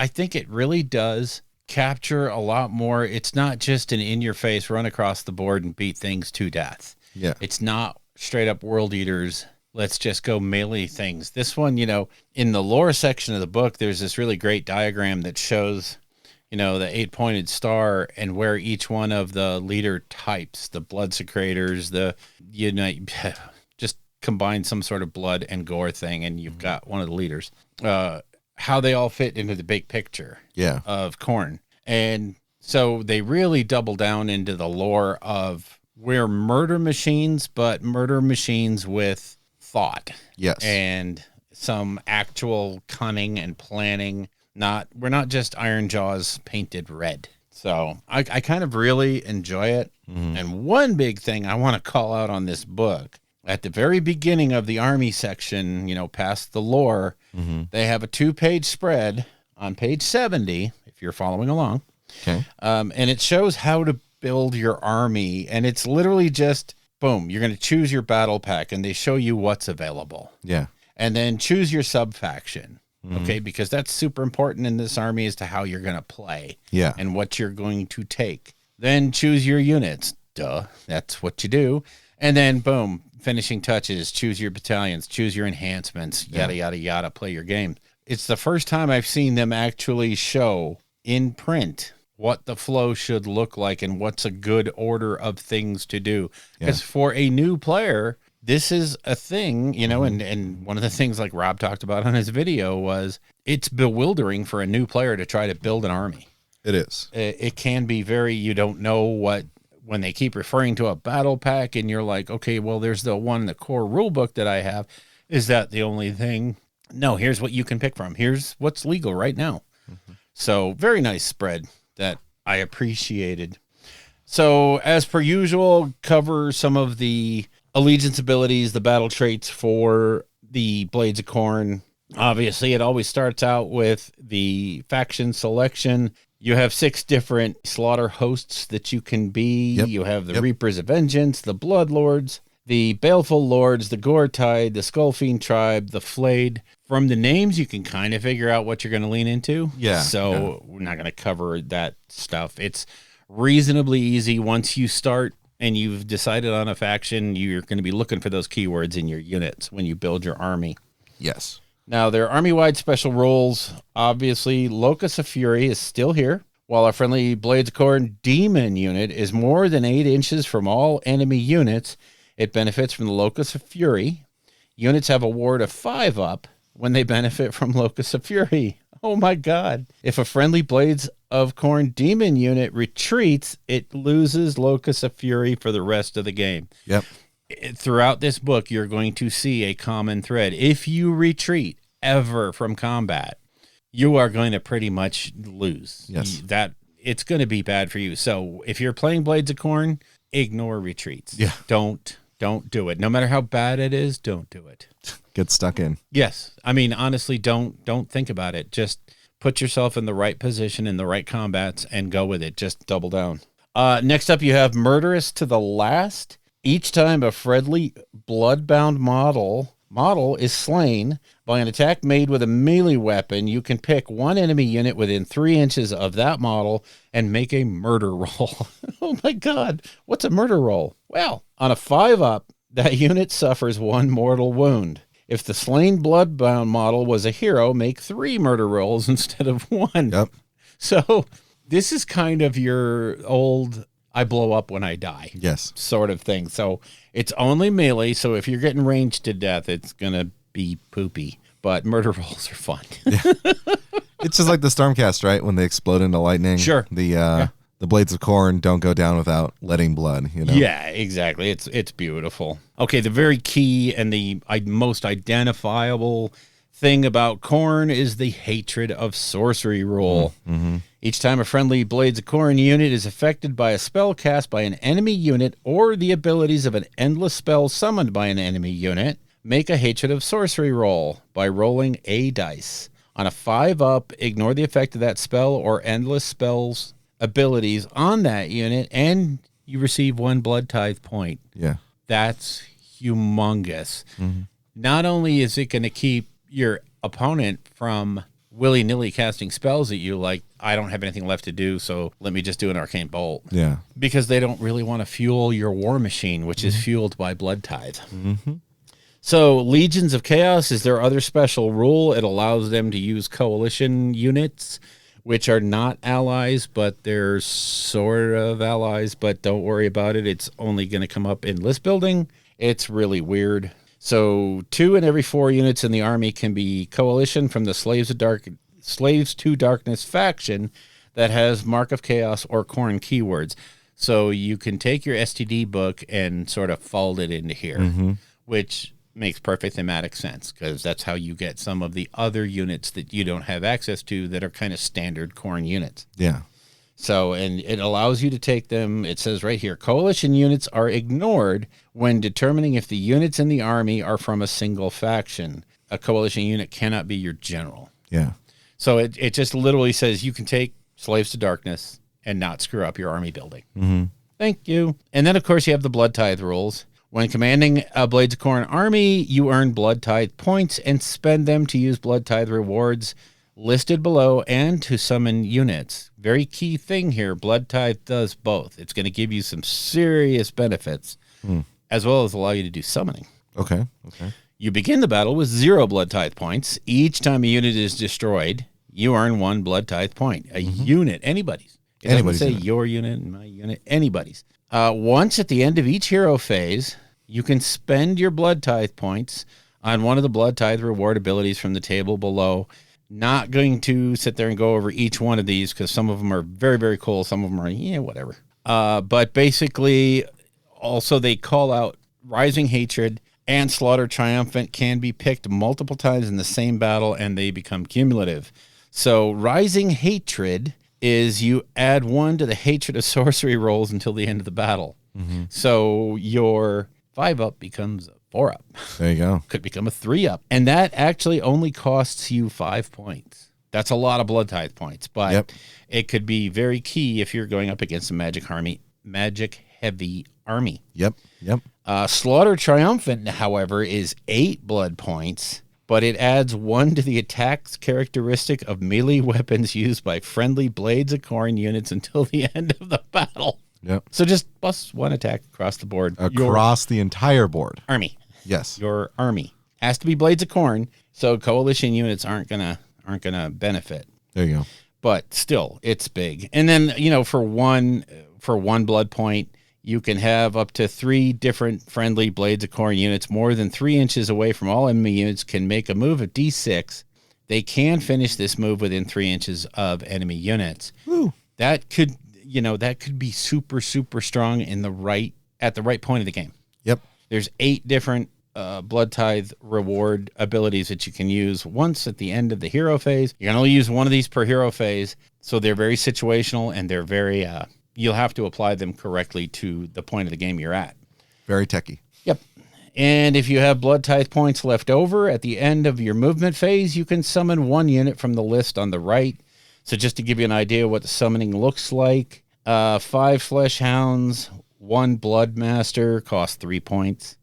I think it really does capture a lot more. It's not just an in-your-face run across the board and beat things to death. Yeah. It's not straight up world eaters. Let's just go melee things. This one, in the lore section of the book, there's this really great diagram that shows, the 8-pointed star and where each one of the leader types, the blood secretors, just combine some sort of blood and gore thing, and you've got one of the leaders. How they all fit into the big picture of Khorne. And so they really double down into the lore of we're murder machines, but murder machines with thought. Yes. And some actual cunning and planning. We're not just Iron Jaws painted red. So I kind of really enjoy it. And one big thing I want to call out on this book, at the very beginning of the army section, past the lore, they have a 2-page spread on page 70, if you're following along. Okay. And it shows how to build your army. And it's literally just, boom, you're going to choose your battle pack, and they show you what's available. Yeah. And then choose your sub-faction. Okay, because that's super important in this army as to how you're going to play. Yeah. And what you're going to take. Then choose your units. Duh, that's what you do. And then, boom, finishing touches, choose your battalions, choose your enhancements, yada, yada, yada, play your game. It's the first time I've seen them actually show in print what the flow should look like and what's a good order of things to do. Because for a new player, this is a thing, and one of the things like Rob talked about on his video was it's bewildering for a new player to try to build an army. It is. It can be you don't know when they keep referring to a battle pack and you're like, okay, well, there's the core rule book that I have. Is that the only thing? No, here's what you can pick from. Here's what's legal right now. So very nice spread that I appreciated. So as per usual, cover some of the allegiance abilities, the battle traits for the Blades of Khorne. Obviously, it always starts out with the faction selection. You have 6 different slaughter hosts that you can be. Yep. You have the Reapers of Vengeance, the Bloodlords, the Baleful Lords, the Gore Tide, the Skullfiend Tribe, the Flayed. From the names, you can kind of figure out what you're going to lean into. Yeah. So we're not going to cover that stuff. It's reasonably easy. Once you start and you've decided on a faction, you're going to be looking for those keywords in your units when you build your army. Yes. Now, their army-wide special rules, obviously, Locus of Fury is still here, while our friendly Blades of Khorne Demon unit is more than 8 inches from all enemy units. It benefits from the Locus of Fury. Units have a ward of 5 up when they benefit from Locus of Fury. Oh my God. If a friendly Blades of Khorne Demon unit retreats, it loses Locus of Fury for the rest of the game. Yep. Throughout this book, you're going to see a common thread. If you retreat ever from combat, you are going to pretty much lose. Yes. It's going to be bad for you. So if you're playing Blades of Khorne, ignore retreats. Yeah. Don't Don't do it. No matter how bad it is, don't do it. Get stuck in. Yes. I mean, honestly, don't think about it. Just put yourself in the right position in the right combats and go with it. Just double down. Next up, you have Murderous to the Last. Each time a friendly bloodbound model is slain by an attack made with a melee weapon, you can pick one enemy unit within 3 inches of that model and make a murder roll. Oh my God. What's a murder roll? Well, on a 5-up, that unit suffers 1 mortal wound. If the slain bloodbound model was a hero, make 3 murder rolls instead of 1. Yep. So this is kind of your old I blow up when I die. Yes. Sort of thing. So it's only melee. So if you're getting ranged to death, it's going to be poopy. But murder rolls are fun. It's just like the Stormcast, right? When they explode into lightning. Sure. The blades of Khorne don't go down without letting blood, you know? Yeah, exactly. It's beautiful. Okay, the very key and the most identifiable thing about Khorne is the hatred of sorcery rule. Mm-hmm. Each time a friendly Blades of Khorne unit is affected by a spell cast by an enemy unit or the abilities of an endless spell summoned by an enemy unit, make a hatred of sorcery roll by rolling a dice. On a 5-up, ignore the effect of that spell or endless spells abilities on that unit, and you receive 1 blood tithe point. Yeah. That's humongous. Mm-hmm. Not only is it going to keep your opponent from willy-nilly casting spells at you, like, I don't have anything left to do, so let me just do an arcane bolt. Yeah. Because they don't really want to fuel your war machine, which is fueled by blood tithe. Mm-hmm. So Legions of Chaos is their other special rule. It allows them to use coalition units, which are not allies, but they're sort of allies, but don't worry about it. It's only going to come up in list building. It's really weird. So 2 in every 4 units in the army can be coalition from the Slaves to Darkness faction that has Mark of Chaos or Khorne keywords. So you can take your STD book and sort of fold it into here, which makes perfect thematic sense because that's how you get some of the other units that you don't have access to that are kind of standard Khorne units. Yeah. So, and it allows you to take them. It says right here, coalition units are ignored when determining if the units in the army are from a single faction. A coalition unit cannot be your general. Yeah. So it just literally says you can take Slaves to Darkness and not screw up your army building. Mm-hmm. Thank you. And then, of course, you have the Blood Tithe rules. When commanding a Blades of Khorne army, you earn Blood Tithe points and spend them to use Blood Tithe rewards listed below and to summon units. Very key thing here, Blood Tithe does both. It's going to give you some serious benefits, as well as allow you to do summoning. Okay. You begin the battle with 0 Blood Tithe points. Each time a unit is destroyed, you earn 1 Blood Tithe point. A unit, anybody's. It doesn't say unit. your unit, my unit, anybody's. Once at the end of each hero phase, you can spend your Blood Tithe points on one of the Blood Tithe reward abilities from the table below. Not going to sit there and go over each one of these because some of them are very, very cool. Some of them are, whatever. But basically, also they call out Rising Hatred and Slaughter Triumphant can be picked multiple times in the same battle and they become cumulative. So Rising Hatred is you add 1 to the Hatred of Sorcery rolls until the end of the battle. So your 5-up becomes a 4-up. There you go. Could become a 3-up. And that actually only costs you 5 points. That's a lot of Blood Tithe points, but it could be very key if you're going up against a magic heavy army. Yep. Slaughter Triumphant, however, is 8 blood points, but it adds 1 to the attack's characteristic of melee weapons used by friendly Blades of Khorne units until the end of the battle. Yep. So just plus 1 attack across the board. Across the entire board. Army. Yes. Your army has to be Blades of Khorne, so coalition units aren't gonna benefit. There you go. But still, it's big. And then for one blood point, you can have up to 3 different friendly Blades of Khorne units more than 3 inches away from all enemy units can make a move of D6. They can finish this move within 3 inches of enemy units. Woo. That could be super, super strong at the right point of the game. Yep. There's 8 different Blood Tithe reward abilities that you can use once at the end of the hero phase. You can only use 1 of these per hero phase, so they're very situational and they're very you'll have to apply them correctly to the point of the game you're at. Very techy. Yep. And if you have blood tithe points left over at the end of your movement phase, you can summon 1 unit from the list on the right. So just to give you an idea what the summoning looks like, 5 Flesh Hounds, 1 Blood Master costs 3 points,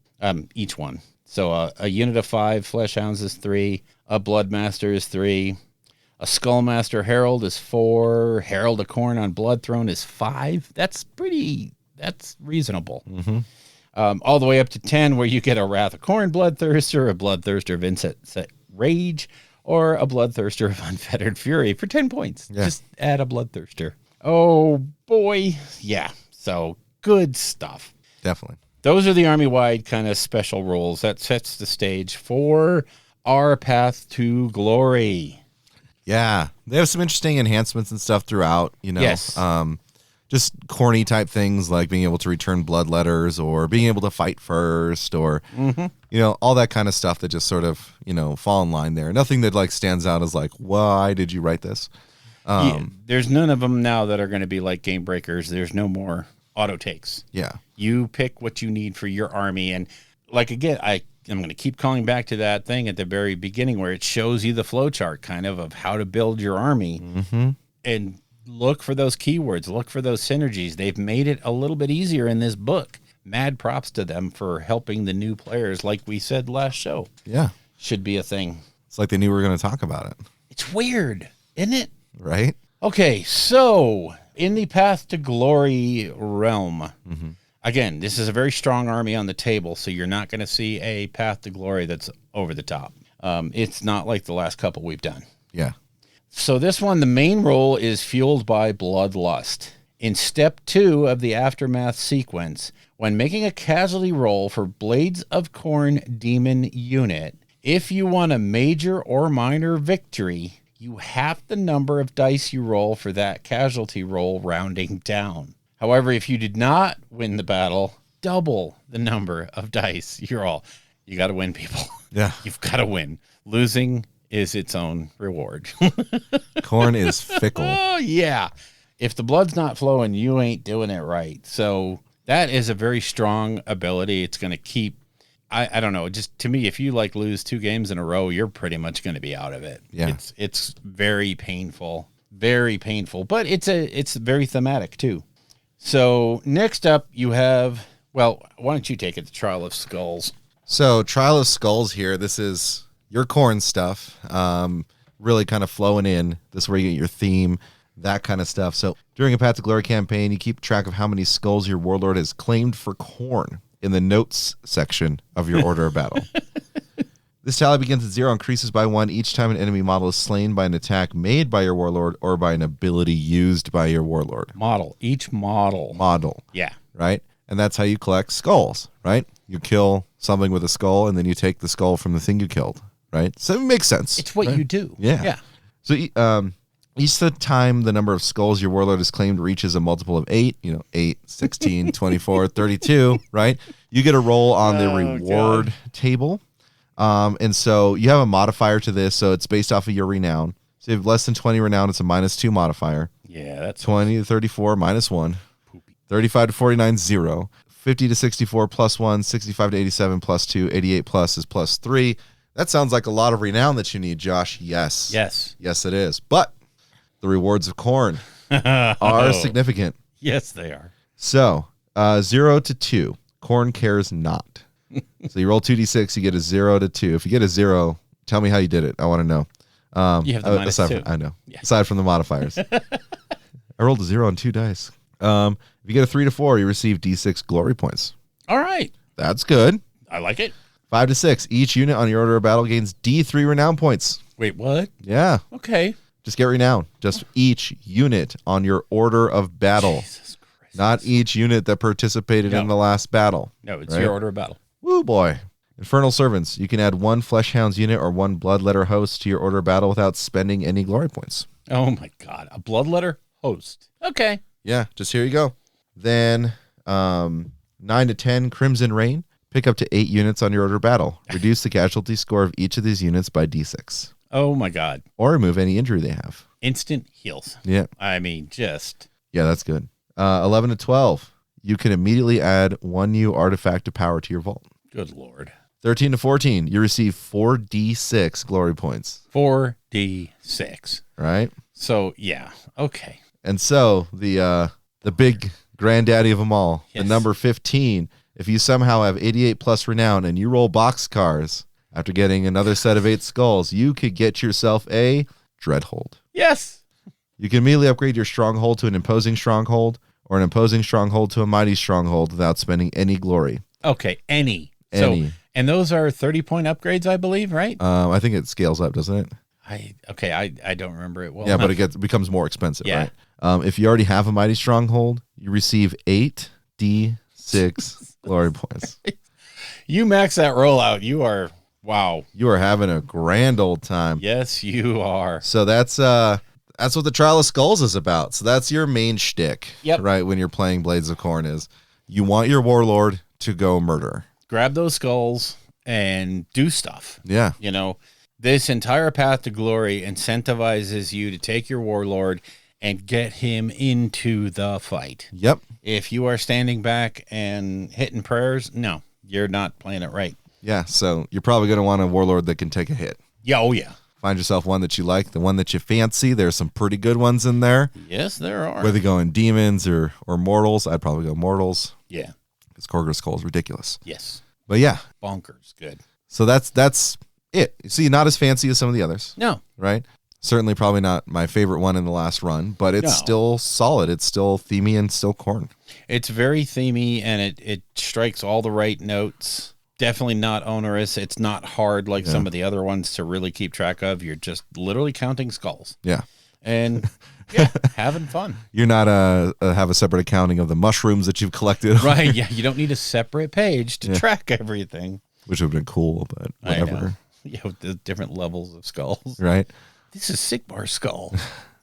each one. So a unit of 5 Flesh Hounds is 3, a Blood Master is 3, a Skullmaster Herald is 4, Herald of Khorne on Blood Throne is 5. That's reasonable. Mm-hmm. All the way up to 10, where you get a Wrath of Khorne Bloodthirster, a Bloodthirster of Inset Rage, or a Bloodthirster of Unfettered Fury for 10 points. Yeah. Just add a Bloodthirster. Oh, boy. Yeah. So good stuff. Definitely. Those are the army-wide kind of special rules. That sets the stage for our path to glory. Yeah. They have some interesting enhancements and stuff throughout, Yes. Just corny type things like being able to return blood letters or being able to fight first or, all that kind of stuff that just sort of, fall in line there. Nothing that like stands out as like, why did you write this? There's none of them now that are going to be like game breakers. There's no more auto takes. Yeah. You pick what you need for your army. And like, again, I'm going to keep calling back to that thing at the very beginning where it shows you the flow chart kind of how to build your army. Mm-hmm. And look for those keywords, look for those synergies. They've made it a little bit easier in this book. Mad props to them for helping the new players, like we said last show. Yeah. Should be a thing. It's like they knew we were going to talk about it. It's weird, isn't it? Right? Okay, so in the Path to Glory realm, again, this is a very strong army on the table, so you're not going to see a Path to Glory that's over the top. It's not like the last couple we've done. Yeah. So this one, the main role is fueled by bloodlust. In step 2 of the Aftermath sequence, when making a casualty roll for Blades of Khorne Demon unit, if you want a major or minor victory, you half the number of dice you roll for that casualty roll rounding down. However, if you did not win the battle, double the number of dice you roll. You got to win, people. Yeah. You've got to win. Losing is its own reward. Khorne is fickle. Oh, yeah. If the blood's not flowing, you ain't doing it right. So that is a very strong ability. It's going to keep, I don't know, just to me, if you like lose 2 games in a row, you're pretty much going to be out of it. Yeah. It's very painful, but it's very thematic too. So next up you have, well, why don't you take it, the Trial of Skulls? So Trial of Skulls here, this is your Khorne stuff, really kind of flowing in. This is where you get your theme, that kind of stuff. So during a Path to Glory campaign, you keep track of how many skulls your warlord has claimed for Khorne in the notes section of your order of battle. This tally begins at 0 and increases by 1 each time an enemy model is slain by an attack made by your warlord or by an ability used by your warlord. Each model. Yeah. Right? And that's how you collect skulls, right? You kill something with a skull, and then you take the skull from the thing you killed, right? So it makes sense. It's what right? you do. Yeah. Yeah. So each time the number of skulls your warlord has claimed reaches a multiple of 8, 8, 16, 24, 32, right? You get a roll on the reward table. And so you have a modifier to this, so it's based off of your renown. So you have less than 20 renown, it's a -2 modifier. Yeah, that's 20 to 34, -1. 35 to 49, 0. 50 to 64, +1. 65 to 87, +2. 88 plus is +3. That sounds like a lot of renown that you need, Josh. Yes. Yes, it is. But the rewards of Khorne are significant. Yes, they are. So 0 to 2, Khorne cares not. So you roll 2d6, you get a 0 to 2. If you get a 0, tell me how you did it. I want to know. You have the -2. I know. Yeah. Aside from the modifiers. I rolled a 0 on 2 dice. If you get a 3 to 4, you receive d6 glory points. All right. That's good. I like it. 5 to 6, each unit on your order of battle gains d3 renown points. Wait, what? Yeah. Okay. Just get renown. Just each unit on your order of battle. Jesus Christ. Not each unit that participated in the last battle. No, it's right? your order of battle. Woo boy. Infernal Servants. You can add 1 Flesh Hounds unit or 1 Bloodletter host to your order of battle without spending any glory points. Oh my God. A bloodletter host. Okay. Yeah, just here you go. Then 9 to 10 Crimson Rain. Pick up to 8 units on your order of battle. Reduce the casualty score of each of these units by d6. Oh my God. Or remove any injury they have. Instant heals. Yeah. I mean, just. Yeah, that's good. 11 to 12. You can immediately add 1 new artifact of power to your vault. Good Lord. 13 to 14, you receive 4d6 glory points. 4d6. Right? So, yeah. Okay. And so the big granddaddy of them all, Yes. the number 15, if you somehow have 88 plus renown and you roll boxcars after getting another set of 8 skulls, you could get yourself a Dreadhold. Yes. You can immediately upgrade your stronghold to an imposing stronghold or an imposing stronghold to a mighty stronghold without spending any glory. Okay. Any. Any. So, and those are 30-point upgrades, I believe, right? I think it scales up, doesn't it? I don't remember it well. Yeah, but it becomes more expensive, Yeah. right? If you already have a mighty stronghold, you receive 8d6 glory points. You max that rollout. You are, wow. You are having a grand old time. Yes, you are. So that's what the Trial of Skulls is about. So that's your main shtick, Yep. right? When you're playing Blades of Khorne, is you want your warlord to go murder. Grab those skulls and do stuff. Yeah, You know, this entire path to glory incentivizes you to take your warlord and get him into the fight. yep, If you are standing back and hitting prayers, no, you're not playing it right. yeah. So you're probably going to want a warlord that can take a hit. Yeah, oh yeah. Find yourself one that you like, the one that you fancy. There's some pretty good ones in there. Yes, there are. Whether going demons or mortals, I'd probably go mortals Yeah. because Khorne Skull is ridiculous. Yes. But yeah, Bonkers. Good. so that's it. See, not as fancy as some of the others, No. right? Certainly probably not my favorite one in the last run, but it's No. still solid. It's still themey and still Khorne. It's very themey and it strikes all the right notes. Definitely not onerous. It's not hard like some of the other ones to really keep track of. You're just literally counting skulls Yeah. and yeah, having fun. You're not have a separate accounting of the mushrooms that you've collected. Right. Yeah. You don't need a separate page to track everything. Which would have been cool, but I know. whatever. Yeah. With the different levels of skulls. Right? This is Sigmar's skull.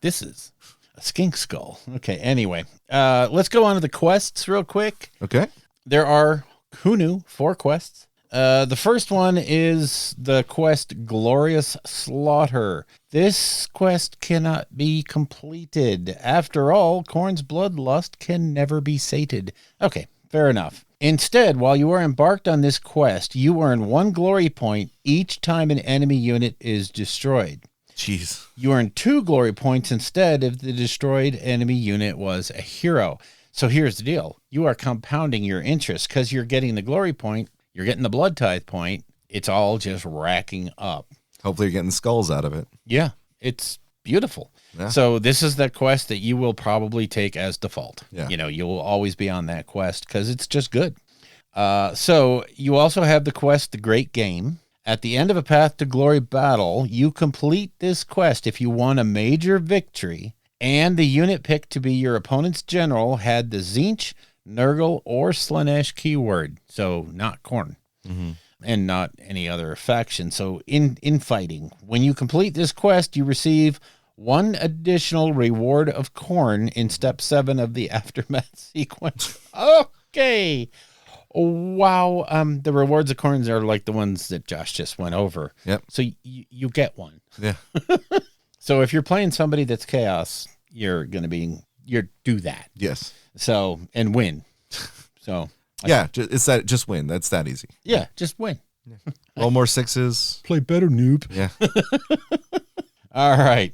This is a skink skull. Okay. Anyway, let's go on to the quests real quick. Okay. There are, who knew, 4 quests. The first one is the quest Glorious Slaughter. This quest cannot be completed. After all, Khorne's bloodlust can never be sated. Okay, fair enough. Instead, while you are embarked on this quest, you earn 1 glory point each time an enemy unit is destroyed. Jeez. You earn 2 glory points instead if the destroyed enemy unit was a hero. So here's the deal. You are compounding your interest because you're getting the glory point, you're getting the blood tithe point. It's all just racking up. Hopefully you're getting skulls out of it. Yeah, it's beautiful. Yeah. So this is the quest that you will probably take as default. Yeah. You know, you'll always be on that quest because it's just good. So you also have the quest, The Great Game. At the end of a Path to Glory battle, you complete this quest if you won a major victory and the unit picked to be your opponent's general had the Tzeentch, Nurgle, or Slaanesh keyword. So not Khorne. And not any other faction. So in fighting, when you complete this quest, you receive 1 additional reward of Khorne in step 7 of the Aftermath sequence. Okay. Wow. The rewards of Khorne are like the ones that Josh just went over. Yep. So you get one. Yeah. So if you're playing somebody that's chaos, you're going to do that. Yes. So, and win. So Yeah. It's that. Just win. That's that easy. yeah, just win. Roll more 6s. Play better, noob. Yeah. All right.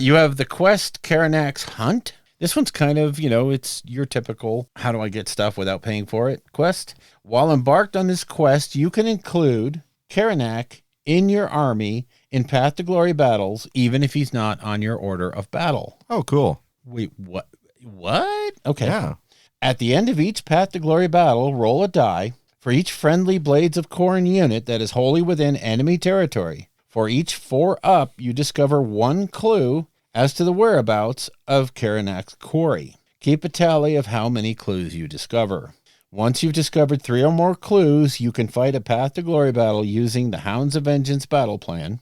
You have the quest Karanak's Hunt. This one's kind of, it's your typical, how do I get stuff without paying for it quest. While embarked on this quest, you can include Karanak in your army in Path to Glory battles, even if he's not on your order of battle. Oh, cool. Wait, what? What? Okay. Yeah. At the end of each Path to Glory battle, roll a die for each friendly Blades of Khorne unit that is wholly within enemy territory. For each 4 up, you discover 1 clue as to the whereabouts of Karanak's quarry. Keep a tally of how many clues you discover. Once you've discovered 3 or more clues, you can fight a Path to Glory battle using the Hounds of Vengeance battle plan.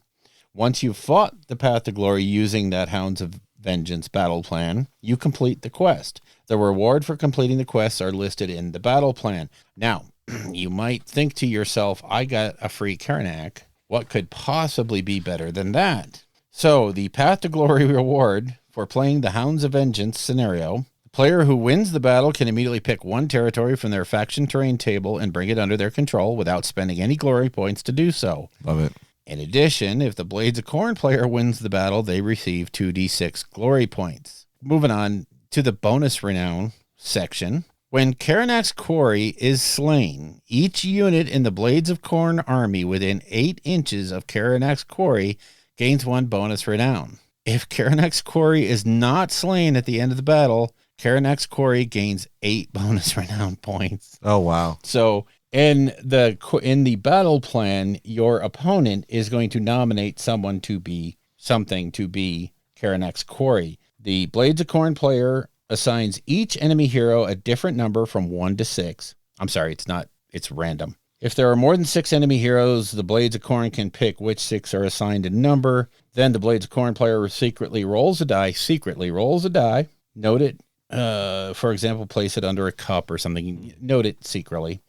Once you've fought the Path to Glory using that Hounds of Vengeance battle plan, you complete the quest. The reward for completing the quests are listed in the battle plan. Now, you might think to yourself, I got a free Karanak. What could possibly be better than that? So, the Path to Glory reward for playing the Hounds of Vengeance scenario, the Player who wins the battle can immediately pick one territory from their faction terrain table and bring it under their control without spending any glory points to do so. Love it. In addition, if the Blades of Khorne player wins the battle, they receive 2d6 glory points. Moving on to the bonus renown section. When Karanak's Quarry is slain, each unit in the Blades of Khorne army within 8 inches of Karanak's Quarry gains 1 bonus renown. If Karanak's Quarry is not slain at the end of the battle, Karanak's Quarry gains 8 bonus renown points. Oh, wow. So in the battle plan, your opponent is going to nominate someone to be Karanak's Quarry. The Blades of Khorne player assigns each enemy hero a different number from 1 to 6. I'm sorry, it's random. If there are more than 6 enemy heroes, the Blades of Khorne can pick which 6 are assigned a number. Then the Blades of Khorne player secretly rolls a die. Note it. For example, place it under a cup or something. Note it secretly.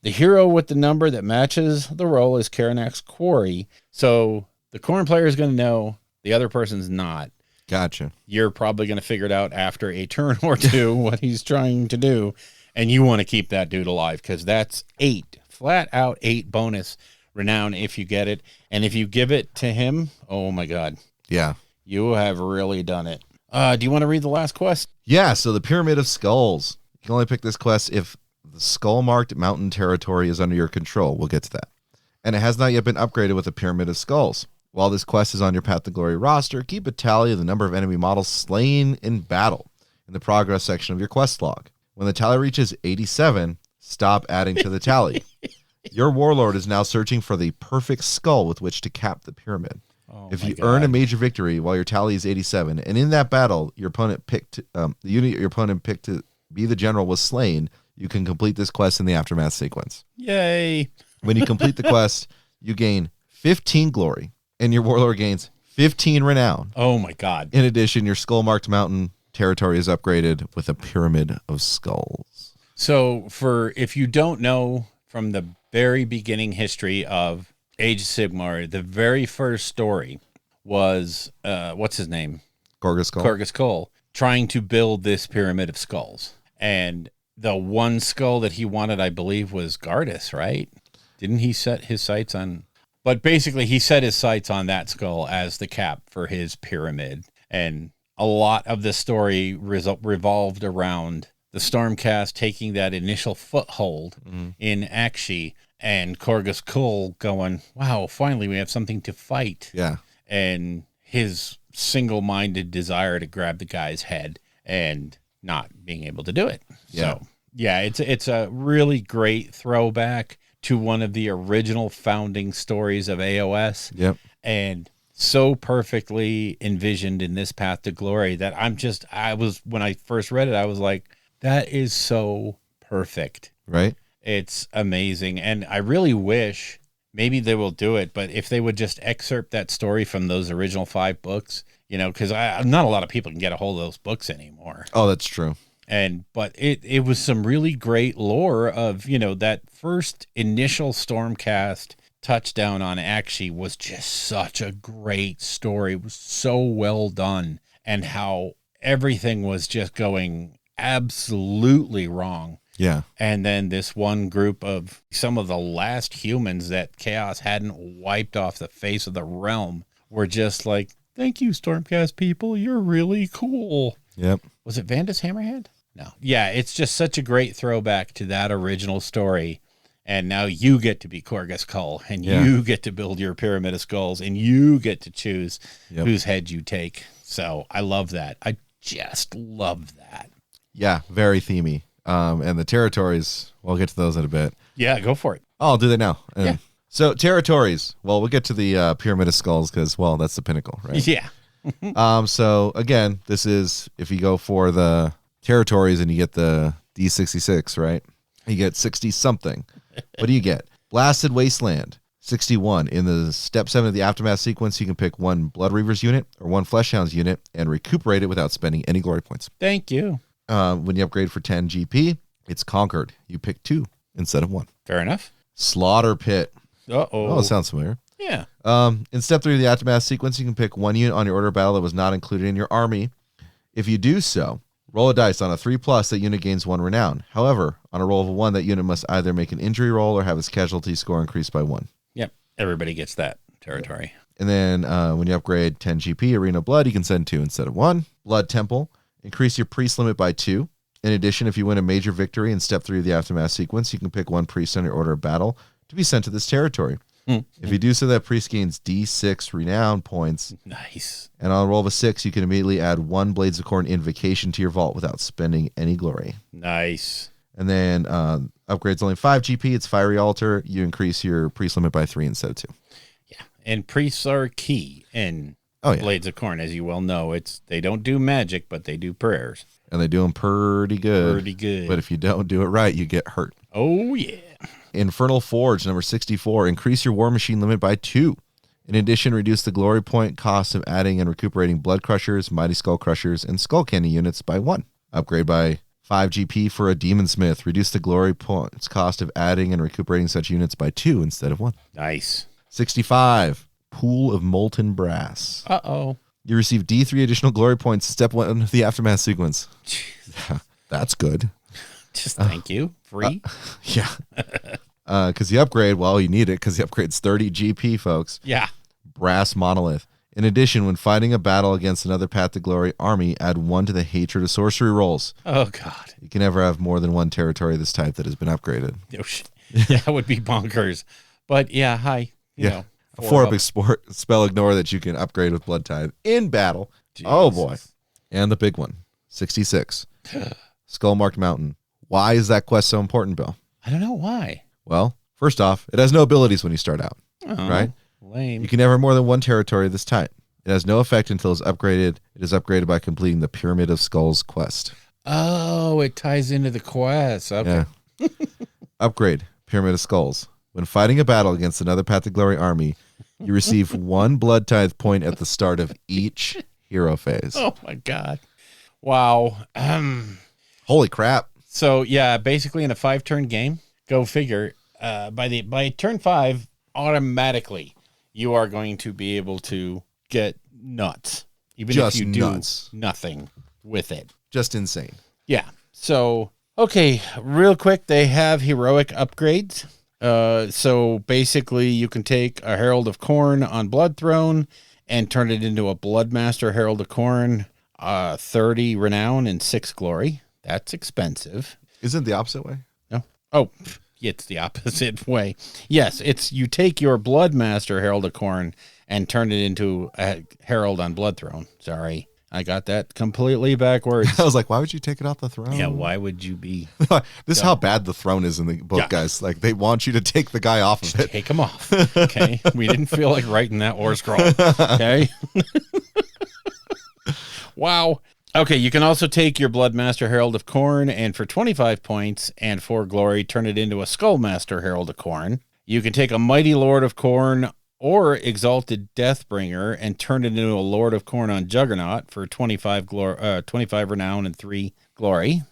The hero with the number that matches the roll is Karanak's Quarry. So the Khorne player is going to know, the other person's not. Gotcha. You're probably going to figure it out after a turn or two what he's trying to do. And you want to keep that dude alive because that's 8, flat out 8 bonus renown if you get it. And if you give it to him, oh my God. Yeah. You have really done it. Do you want to read the last quest? Yeah, so the Pyramid of Skulls. You can only pick this quest if the skull-marked mountain territory is under your control. We'll get to that. And it has not yet been upgraded with the Pyramid of Skulls. While this quest is on your Path to Glory roster, keep a tally of the number of enemy models slain in battle in the progress section of your quest log. When the tally reaches 87, stop adding to the tally. Your warlord is now searching for the perfect skull with which to cap the pyramid. Oh if you earn a major victory while your tally is 87, and in that battle your opponent picked the unit your opponent picked to be the general was slain, you can complete this quest in the aftermath sequence. Yay! When you complete the quest, you gain 15 glory, and your warlord gains 15 renown. Oh my God! In addition, your skull-marked mountain territory is upgraded with a Pyramid of Skulls. So, if you don't know from the very beginning history of Age of Sigmar, the very first story was what's his name? Gorgas Kull. Trying to build this Pyramid of Skulls. And the one skull that he wanted, I believe, was Gardas, right? Didn't he set his sights on? But basically, he set his sights on that skull as the cap for his pyramid. And a lot of the story revolved around the Stormcast taking that initial foothold in Akshi, and Gorgas Kull going, wow, finally we have something to fight. Yeah. And his single-minded desire to grab the guy's head and not being able to do it. Yeah. So, yeah, it's a really great throwback to one of the original founding stories of AOS. Yep. And so perfectly envisioned in this Path to Glory that when I first read it, I was like, that is so perfect. Right. It's amazing. And I really wish, maybe they will do it, but if they would just excerpt that story from those original 5 books, because not a lot of people can get a hold of those books anymore. Oh, that's true. But it was some really great lore of, that first initial Stormcast touchdown on Akshi was just such a great story. It was so well done, and how everything was just going absolutely wrong. Yeah. And then this one group of some of the last humans that Chaos hadn't wiped off the face of the realm were just like, thank you, Stormcast people. You're really cool. Yep. Was it Vandus Hammerhead? No. Yeah, it's just such a great throwback to that original story. And now you get to be Gorgas Kull, and you get to build your Pyramid of Skulls, and you get to choose whose head you take. So I love that. I just love that. Yeah, very themey. And the territories, we'll get to those in a bit. Yeah, go for it. Oh, I'll do that now. Yeah. So territories, well, we'll get to the Pyramid of Skulls because, well, that's the pinnacle, right? Yeah. So again, this is, if you go for the territories and you get the D66, right? You get 60 something. What do you get? Blasted Wasteland, 61. In the step 7 of the Aftermath sequence, you can pick one Blood Reavers unit or one Fleshhounds unit and recuperate it without spending any glory points. Thank you. When you upgrade for 10 GP, it's Conquered. You pick 2 instead of 1. Fair enough. Slaughter Pit. Uh-oh. Oh, it sounds familiar. Yeah. In step 3 of the Aftermath sequence, you can pick one unit on your order of battle that was not included in your army. If you do so, Roll a dice. On a 3+, that unit gains 1 renown. However, on a roll of a 1, that unit must either make an injury roll or have its casualty score increased by 1. Yep. Everybody gets that territory. And then when you upgrade 10 GP, Arena of Blood, you can send 2 instead of 1. Blood Temple. Increase your priest limit by 2. In addition, if you win a major victory in step 3 of the Aftermath sequence, you can pick 1 priest on your order of battle to be sent to this territory. If you do so, that priest gains D6 renown points. Nice. And on a roll of a 6, you can immediately add 1 Blades of Khorne invocation to your vault without spending any glory. Nice. And then upgrade's only 5 GP. It's Fiery Altar. You increase your priest limit by 3 instead of 2. Yeah. And priests are key in Blades of Khorne, as you well know. They don't do magic, but they do prayers. And they do them pretty good. Pretty good. But if you don't do it right, you get hurt. Oh, yeah. Infernal Forge, number 64. Increase your War Machine limit by 2. In addition, reduce the glory point cost of adding and recuperating Blood Crushers, Mighty Skull Crushers, and Skull Candy units by 1. Upgrade by 5 GP for a Demon Smith. Reduce the glory points cost of adding and recuperating such units by 2 instead of 1. Nice. 65. Pool of Molten Brass. Uh-oh. You receive D3 additional glory points step 1 of the Aftermath sequence. That's good. Just thank you. Free? Yeah. Because you upgrade, well, you need it because the upgrade's 30 GP, folks. Yeah. Brass Monolith. In addition, when fighting a battle against another Path to Glory army, add 1 to the Hatred of Sorcery rolls. Oh, God. You can never have more than 1 territory of this type that has been upgraded. That would be bonkers. But, yeah, hi. You know, a 4-up spell Ignore that you can upgrade with Blood Tithe in battle. Jesus. Oh, boy. And the big one, 66. Skullmarked Mountain. Why is that quest so important, Bill? I don't know why. Well, first off, it has no abilities when you start out, Oh, right? lame. You can never have more than 1 territory of this type. It has no effect until it's upgraded. It is upgraded by completing the Pyramid of Skulls quest. Oh, it ties into the quest. Okay. Yeah. Upgrade, Pyramid of Skulls. When fighting a battle against another Path to Glory army, you receive 1 Blood Tithe point at the start of each hero phase. Oh, my God. Wow. Holy crap. So, yeah, basically in a 5-turn game, go figure, by turn 5, automatically, you are going to be able to get nuts, even Just if you nuts. do nothing with it. Just insane. Yeah. So, okay, real quick, they have heroic upgrades. So basically, you can take a Herald of Khorne on Blood Throne and turn it into a Bloodmaster Herald of Khorne, 30 renown and 6 glory. That's expensive. Isn't it the opposite way? No. Oh, it's the opposite way. Yes, it's you take your Bloodmaster Herald of Khorne and turn it into a Herald on Blood Throne. Sorry, I got that completely backwards. I was like, why would you take it off the throne? Yeah, why would you be? This is how bad the throne is in the book, guys. Like, they want you to take the guy off of it. Take him off. Okay. We didn't feel like writing that war scroll. Okay. Wow. Okay. You can also take your Bloodmaster Herald of Khorne and for 25 points and 4 glory, turn it into a Skullmaster Herald of Khorne. You can take a Mighty Lord of Khorne or Exalted Deathbringer and turn it into a Lord of Khorne on Juggernaut for 25 renown and 3 glory.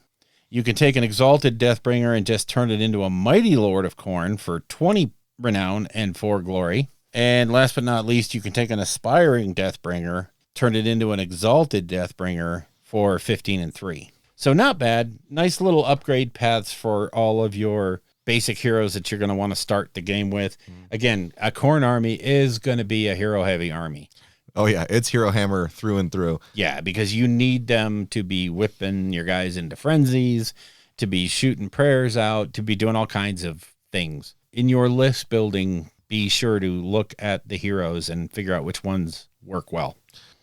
You can take an Exalted Deathbringer and just turn it into a Mighty Lord of Khorne for 20 renown and 4 glory. And last but not least, you can take an Aspiring Deathbringer, turn it into an Exalted Deathbringer for 15 and 3. So not bad. Nice little upgrade paths for all of your basic heroes that you're going to want to start the game with. Again, a Khorne army is going to be a hero-heavy army. Oh, yeah. It's Hero Hammer through and through. Yeah, because you need them to be whipping your guys into frenzies, to be shooting prayers out, to be doing all kinds of things. In your list building, be sure to look at the heroes and figure out which ones work well.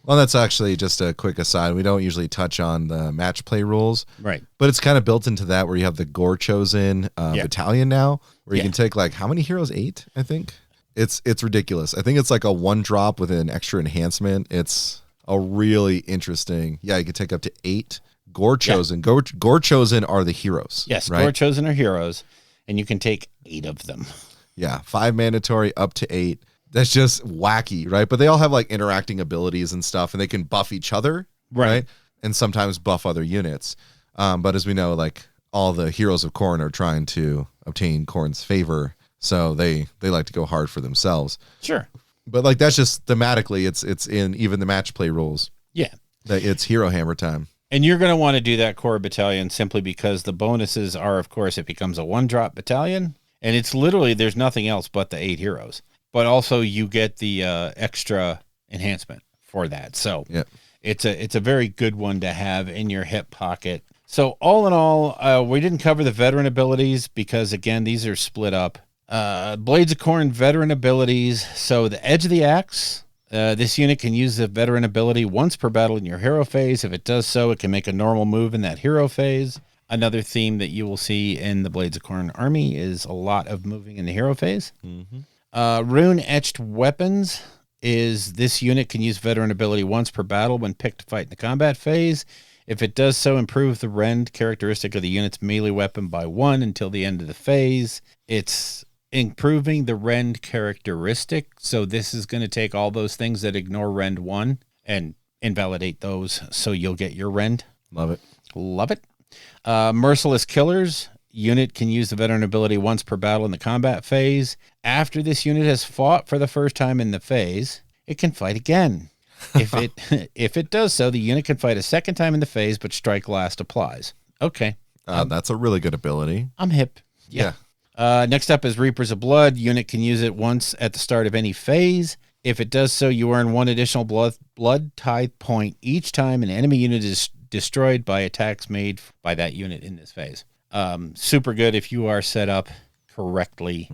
Well, that's actually just a quick aside. We don't usually touch on the match play rules. Right. But it's kind of built into that where you have the Gore Chosen battalion now, where you can take, like, how many heroes? 8, I think. It's ridiculous. I think it's like a 1-drop with an extra enhancement. It's a really interesting. Yeah, you can take up to 8 Gore Chosen. Yeah. Gore Chosen are the heroes. Yes, right? Gore Chosen are heroes, and you can take 8 of them. Yeah, 5 mandatory up to 8. That's just wacky, right? But they all have like interacting abilities and stuff, and they can buff each other, right? And sometimes buff other units. But as we know, like, all the heroes of Khorne are trying to obtain Khorne's favor, so they like to go hard for themselves. Sure. But like, that's just thematically, it's in even the match play rules. Yeah. That it's Hero Hammer time. And you're going to want to do that core battalion simply because the bonuses are, of course, it becomes a 1-drop battalion. And it's literally, there's nothing else but the 8 heroes. But also you get the extra enhancement for that. So it's a very good one to have in your hip pocket. So all in all, we didn't cover the veteran abilities because, again, these are split up. Blades of Khorne veteran abilities. So the Edge of the Axe. This unit can use the veteran ability once per battle in your hero phase. If it does so, it can make a normal move in that hero phase. Another theme that you will see in the Blades of Khorne army is a lot of moving in the hero phase. Rune-etched weapons is this unit can use veteran ability once per battle when picked to fight in the combat phase. If it does so, improve the rend characteristic of the unit's melee weapon by 1 until the end of the phase. It's improving the rend characteristic. So this is going to take all those things that ignore rend 1 and invalidate those. So you'll get your rend. Love it. Love it. Merciless Killers. Unit can use the veteran ability once per battle in the combat phase. After this unit has fought for the first time in the phase, it can fight again. If it does so, the unit can fight a second time in the phase, but strike last applies. Okay. That's a really good ability. I'm hip. Yeah. Next up is Reapers of Blood. Unit can use it once at the start of any phase. If it does so, you earn 1 additional blood tithe point each time an enemy unit is destroyed by attacks made by that unit in this phase. Super good if you are set up correctly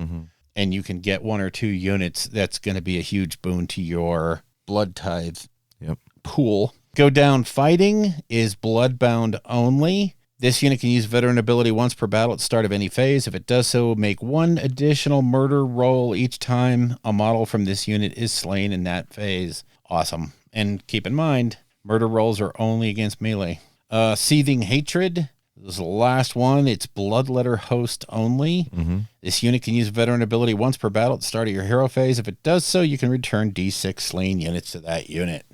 and you can get 1 or 2 units. That's going to be a huge boon to your blood tithe pool. Go Down Fighting is bloodbound only. This unit can use veteran ability once per battle at the start of any phase. If it does so, make 1 additional murder roll each time a model from this unit is slain in that phase. Awesome. And keep in mind, murder rolls are only against melee. Seething Hatred. This is the last one. It's Bloodletter Host only. This unit can use veteran ability once per battle at the start of your hero phase. If it does so, you can return D6 slain units to that unit.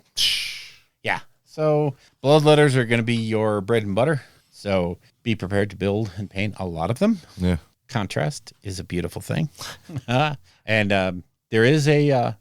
Yeah. So Bloodletters are going to be your bread and butter. So be prepared to build and paint a lot of them. Yeah. Contrast is a beautiful thing. And there's a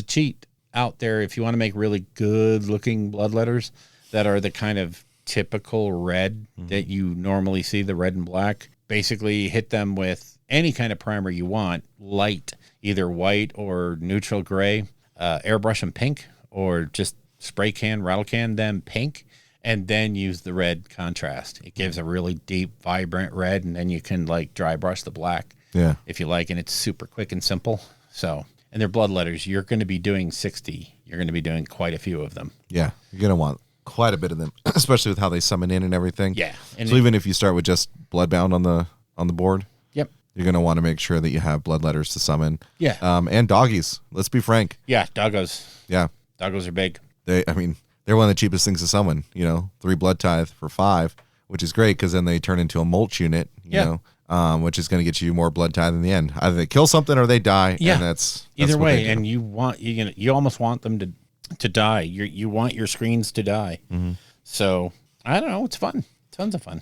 cheat out there if you want to make really good looking bloodletters that are the kind of typical red that you normally see, the red and black. Basically hit them with any kind of primer you want, light, either white or neutral gray, airbrush them pink, or just spray can, rattle can them pink, and then use the red contrast. It gives a really deep, vibrant red, and then you can like dry brush the black if you like, and it's super quick and simple. So, and they're bloodletters. You're going to be doing 60. You're going to be doing quite a few of them. Yeah, you're going to want quite a bit of them, especially with how they summon in and everything. Yeah. And so even if you start with just Bloodbound on the board, yep, you're going to want to make sure that you have bloodletters to summon. Yeah. And doggies. Let's be frank. Yeah, doggos. Yeah. Doggos are big. They're one of the cheapest things to summon, 3 blood tithe for 5, which is great because then they turn into a mulch unit, you know, which is going to get you more blood tithe in the end. Either they kill something or they die. Yeah. And that's either what way. they do. And you almost want them to die. You want your screens to die. So I don't know. It's fun. Tons of fun.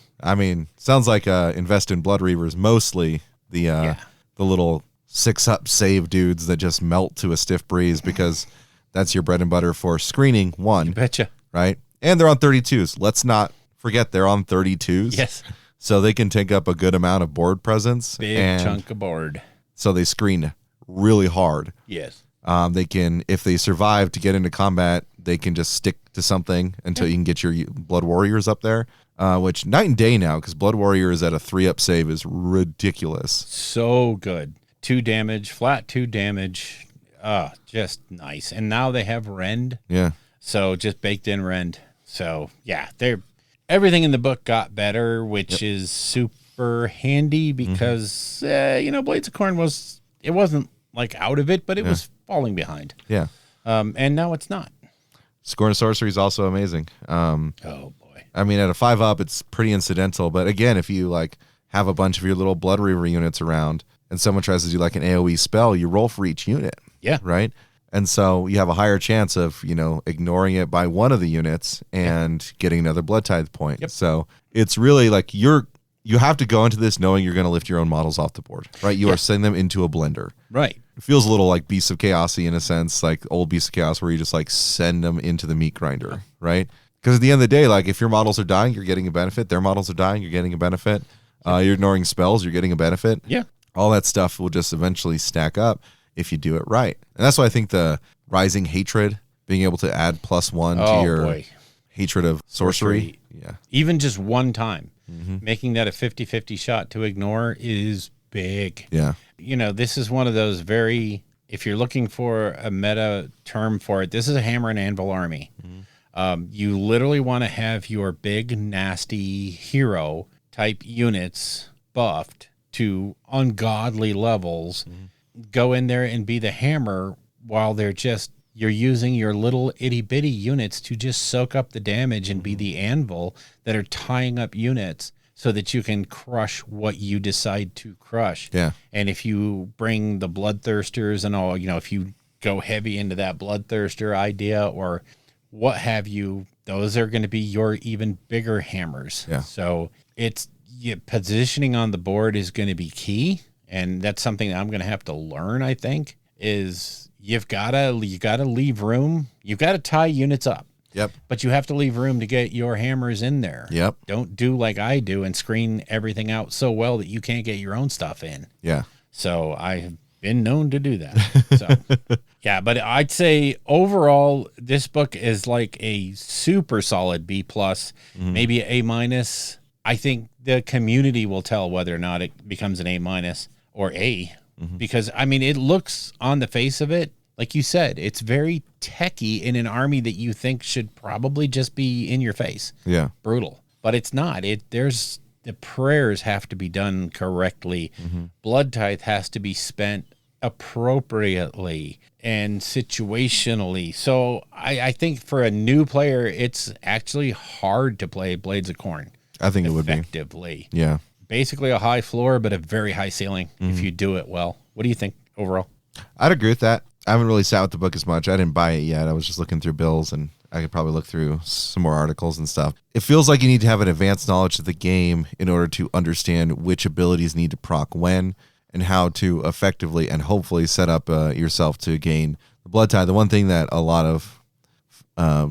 Sounds like invest in Blood Reavers, mostly the little 6-up save dudes that just melt to a stiff breeze because that's your bread and butter for screening 1. You betcha. Right? And they're on 32s. Let's not forget they're on 32s. Yes. So they can take up a good amount of board presence. Big chunk of board. So they screen really hard. Yes. They can, if they survive to get into combat, they can just stick to something until you can get your Blood Warriors up there, which night and day now, because Blood Warriors at a 3-up save is ridiculous. So good. 2 damage, flat 2 damage. Just nice. And now they have rend. Yeah. So just baked in rend. So yeah, everything in the book got better, which is super handy because Blades of Khorne wasn't like out of it, but it was falling behind. Yeah. And now it's not. Scorn of Sorcery is also amazing. Oh boy. At a 5-up, it's pretty incidental, but again, if you like have a bunch of your little Blood Reaver units around and someone tries to do like an AoE spell, you roll for each unit. Yeah. Right. And so you have a higher chance of, ignoring it by one of the units and getting another blood tithe point. Yep. So it's really like you have to go into this knowing you're going to lift your own models off the board, right? You are sending them into a blender. Right. It feels a little like Beasts of Chaos-y in a sense, like old Beasts of Chaos where you just like send them into the meat grinder, right? Because at the end of the day, like if your models are dying, you're getting a benefit. Their models are dying, you're getting a benefit. You're ignoring spells, you're getting a benefit. Yeah. All that stuff will just eventually stack up if you do it right. And that's why I think the rising hatred, being able to add +1 to your hatred of sorcery. Yeah. Even just one time, making that a 50-50 shot to ignore is big. Yeah. You know, this is one of those very, if you're looking for a meta term for it, this is a hammer and anvil army. You literally want to have your big, nasty hero type units buffed to ungodly levels, go in there and be the hammer while you're using your little itty bitty units to just soak up the damage and be the anvil that are tying up units so that you can crush what you decide to crush. Yeah. And if you bring the bloodthirsters and all, you know, if you go heavy into that bloodthirster idea or what have you, those are going to be your even bigger hammers. Yeah. So positioning on the board is going to be key. And that's something that I'm going to have to learn, I think, is you got to leave room. You've got to tie units up. Yep. But you have to leave room to get your hammers in there. Yep. Don't do like I do and screen everything out so well that you can't get your own stuff in. Yeah. So I've been known to do that. So yeah, but I'd say overall this book is like a super solid B+, maybe A-. I think the community will tell whether or not it becomes an A- or A, because I mean it looks on the face of it, like you said, it's very techy in an army that you think should probably just be in your face. Yeah. Brutal. But it's not. The prayers have to be done correctly. Blood tithe has to be spent appropriately and situationally. So I think for a new player, it's actually hard to play Blades of Khorne. I think it would be. Effectively. Yeah. Basically a high floor, but a very high ceiling if you do it well. What do you think overall? I'd agree with that. I haven't really sat with the book as much. I didn't buy it yet. I was just looking through bills, and I could probably look through some more articles and stuff. It feels like you need to have an advanced knowledge of the game in order to understand which abilities need to proc when and how to effectively and hopefully set up yourself to gain the blood tithe. The one thing that a lot of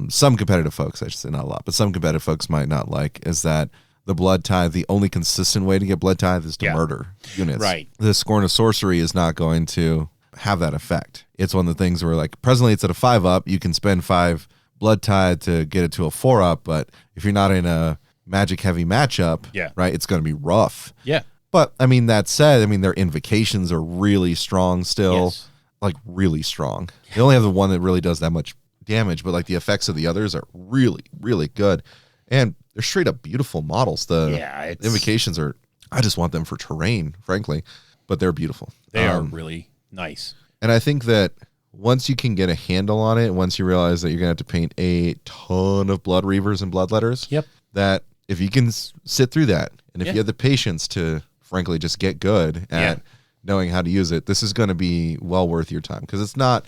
some competitive folks, I should say not a lot, but some competitive folks might not like is that the blood tithe, the only consistent way to get blood tithe is to murder units. Right. The Scorn of Sorcery is not going to have that effect. It's one of the things where, like, presently it's at a 5-up. You can spend 5 blood tithe to get it to a 4-up, but if you're not in a magic heavy matchup, right, it's going to be rough. Yeah. But I mean, that said, I mean, their invocations are really strong still, like really strong. They only have the one that really does that much damage, but like the effects of the others are really, really good. And they're straight up beautiful models. The invocations are, I just want them for terrain, frankly, but they're beautiful. They are really nice. And I think that once you can get a handle on it, once you realize that you're going to have to paint a ton of blood reavers and bloodletters, that if you can sit through that, and if you have the patience to, frankly, just get good at knowing how to use it, this is going to be well worth your time. Because it's not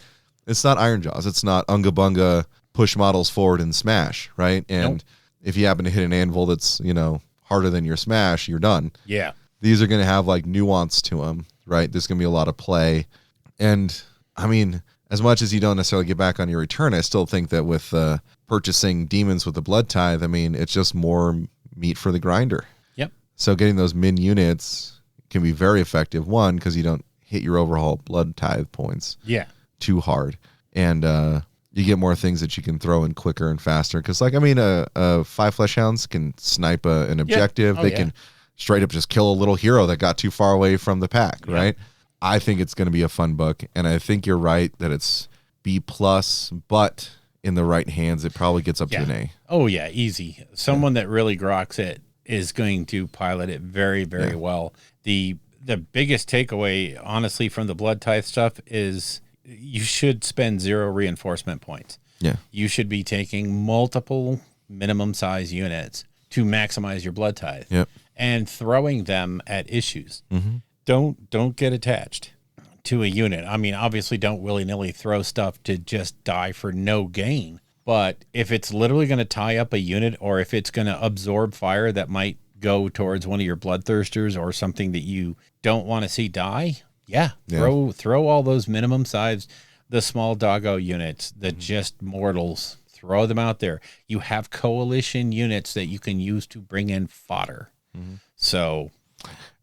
Iron Jaws. It's not Unga Bunga, push models forward and smash, right? And if you happen to hit an anvil that's, you know, harder than your smash, you're done. Yeah. These are going to have like nuance to them, right? There's going to be a lot of play. And I mean, as much as you don't necessarily get back on your return, I still think that with purchasing demons with the blood tithe, I mean, it's just more meat for the grinder. Yep. So getting those min units can be very effective. One, because you don't hit your overhaul blood tithe points too hard. And you get more things that you can throw in quicker and faster. Because, like, I mean, 5 flesh hounds can snipe an objective. They can straight up just kill a little hero that got too far away from the pack, right? I think it's going to be a fun book. And I think you're right that it's B+, but in the right hands, it probably gets up to an A. Oh, yeah, easy. Someone that really groks it is going to pilot it very, very well. The biggest takeaway, honestly, from the blood tithe stuff is you should spend 0 reinforcement points. Yeah. You should be taking multiple minimum size units to maximize your blood tithe and throwing them at issues. Don't get attached to a unit. I mean, obviously don't willy-nilly throw stuff to just die for no gain. But if it's literally going to tie up a unit, or if it's going to absorb fire that might go towards one of your bloodthirsters or something that you don't want to see die, throw all those minimum size, the small doggo units, the just mortals, throw them out there. You have coalition units that you can use to bring in fodder. So,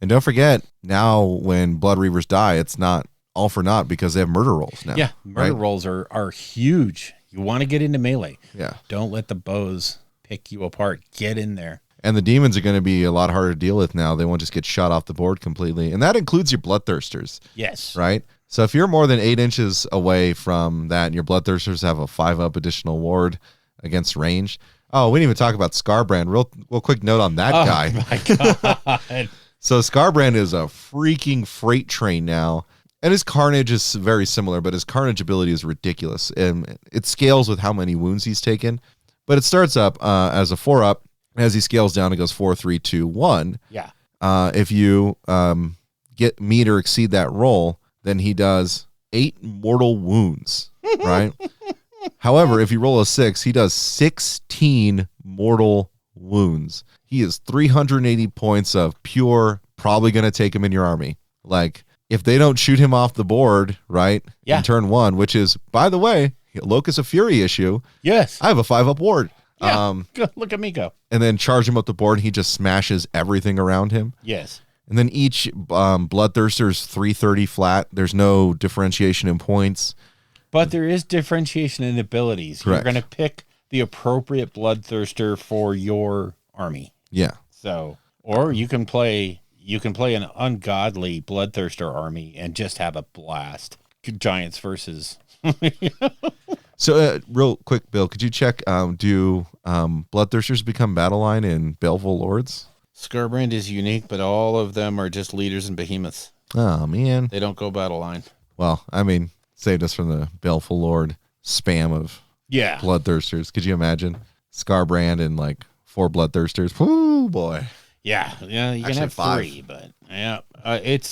and don't forget, now when Blood Reavers die, it's not all for naught because they have murder rolls now. yeah, murder right? rolls are huge. You want to get into melee. Yeah. Don't let the bows pick you apart. Get in there. And the demons are going to be a lot harder to deal with now. They won't just get shot off the board completely. And that includes your Bloodthirsters, Yes. right? So if you're more than 8 inches away from that and your Bloodthirsters have a 5-up additional ward against range. Oh, we didn't even talk about Scarbrand. Real quick note on that guy. My God. So Scarbrand is a freaking freight train now. And his Carnage is very similar, but his Carnage ability is ridiculous. And it scales with how many wounds he's taken. But it starts up as a 4-up. As he scales down, it goes 4, 3, 2, 1. Yeah. If you meet or exceed that roll, then he does 8 mortal wounds, right? However, if you roll a 6, he does 16 mortal wounds. He is 380 points of pure, probably going to take him in your army. Like, if they don't shoot him off the board, right, in turn 1, which is, by the way, Locus of Fury issue, Yes. I have a 5-up ward. Yeah. Look at me go. And then charge him up the board, and he just smashes everything around him. Yes. And then each Bloodthirster's 330 flat. There's no differentiation in points. But there is differentiation in abilities. Correct. You're going to pick the appropriate Bloodthirster for your army. Yeah. So, or you can play an ungodly Bloodthirster army and just have a blast. Giants versus. So, real quick, Bill, could you check? Do Bloodthirsters become battle line in Baleful Lords? Scarbrand is unique, but all of them are just leaders and behemoths. Oh man. They don't go battle line. Well, I mean, saved us from the Baleful Lord spam of Bloodthirsters. Could you imagine Scarbrand and like 4 Bloodthirsters? Woo, boy. Yeah, you can Actually, have 5. 3, but yeah, it's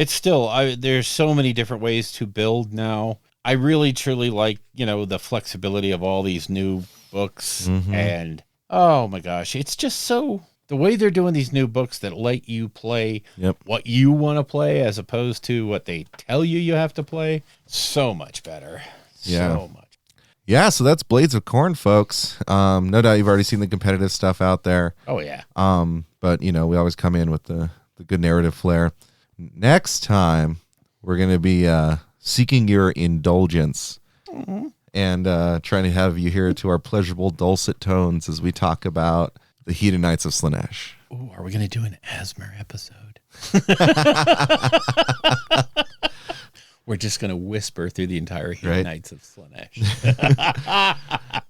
still there's so many different ways to build now. I really truly like, the flexibility of all these new books and oh my gosh, it's just so the way they're doing these new books that let you play what you want to play as opposed to what they tell you have to play. So much better. Yeah. So much. Yeah, so that's Blades of Khorne, folks. No doubt you've already seen the competitive stuff out there. Oh yeah. But we always come in with the good narrative flair. Next time we're gonna be seeking your indulgence and trying to have you hear to our pleasurable dulcet tones as we talk about the Heathen Knights of Slaanesh. Ooh, are we gonna do an Asmer episode? We're just gonna whisper through the entire Heathen Knights of Slaanesh.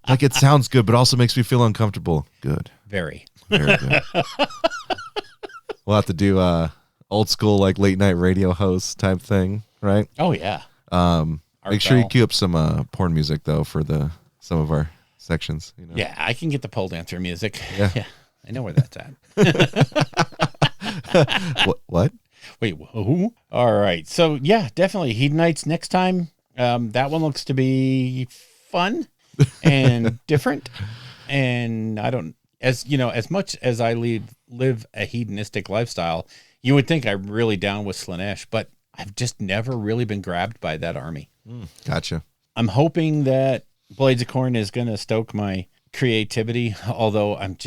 Like it sounds good, but also makes me feel uncomfortable. Good. Very good. We'll have to do old school like late night radio host type thing, right? Oh yeah. Make sure you cue up some porn music though for some of our sections. Yeah, I can get the pole dancer music. Yeah. I know where that's at. What? Wait, who? All right. So yeah, definitely Heathen Knights next time. That one looks to be fun and different. And as much as I live a hedonistic lifestyle, you would think I'm really down with Slaanesh, but I've just never really been grabbed by that army. Gotcha. I'm hoping that Blades of Khorne is going to stoke my creativity, although I'm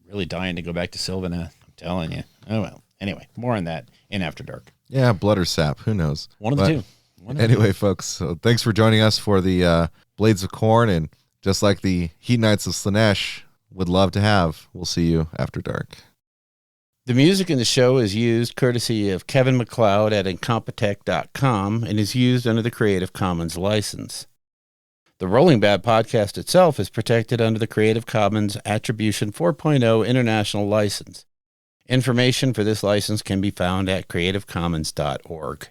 really dying to go back to Sylvaneth. I'm telling you. Oh, well. Anyway, more on that in After Dark. Yeah, blood or sap. Who knows? One of the two. Anyway, folks, so thanks for joining us for the Blades of Khorne. And just like the Heathen Knights of Slaanesh would love to have, we'll see you after dark. The music in the show is used courtesy of Kevin MacLeod at Incompetech.com and is used under the Creative Commons license. The Rolling Bad podcast itself is protected under the Creative Commons Attribution 4.0 International License. Information for this license can be found at creativecommons.org.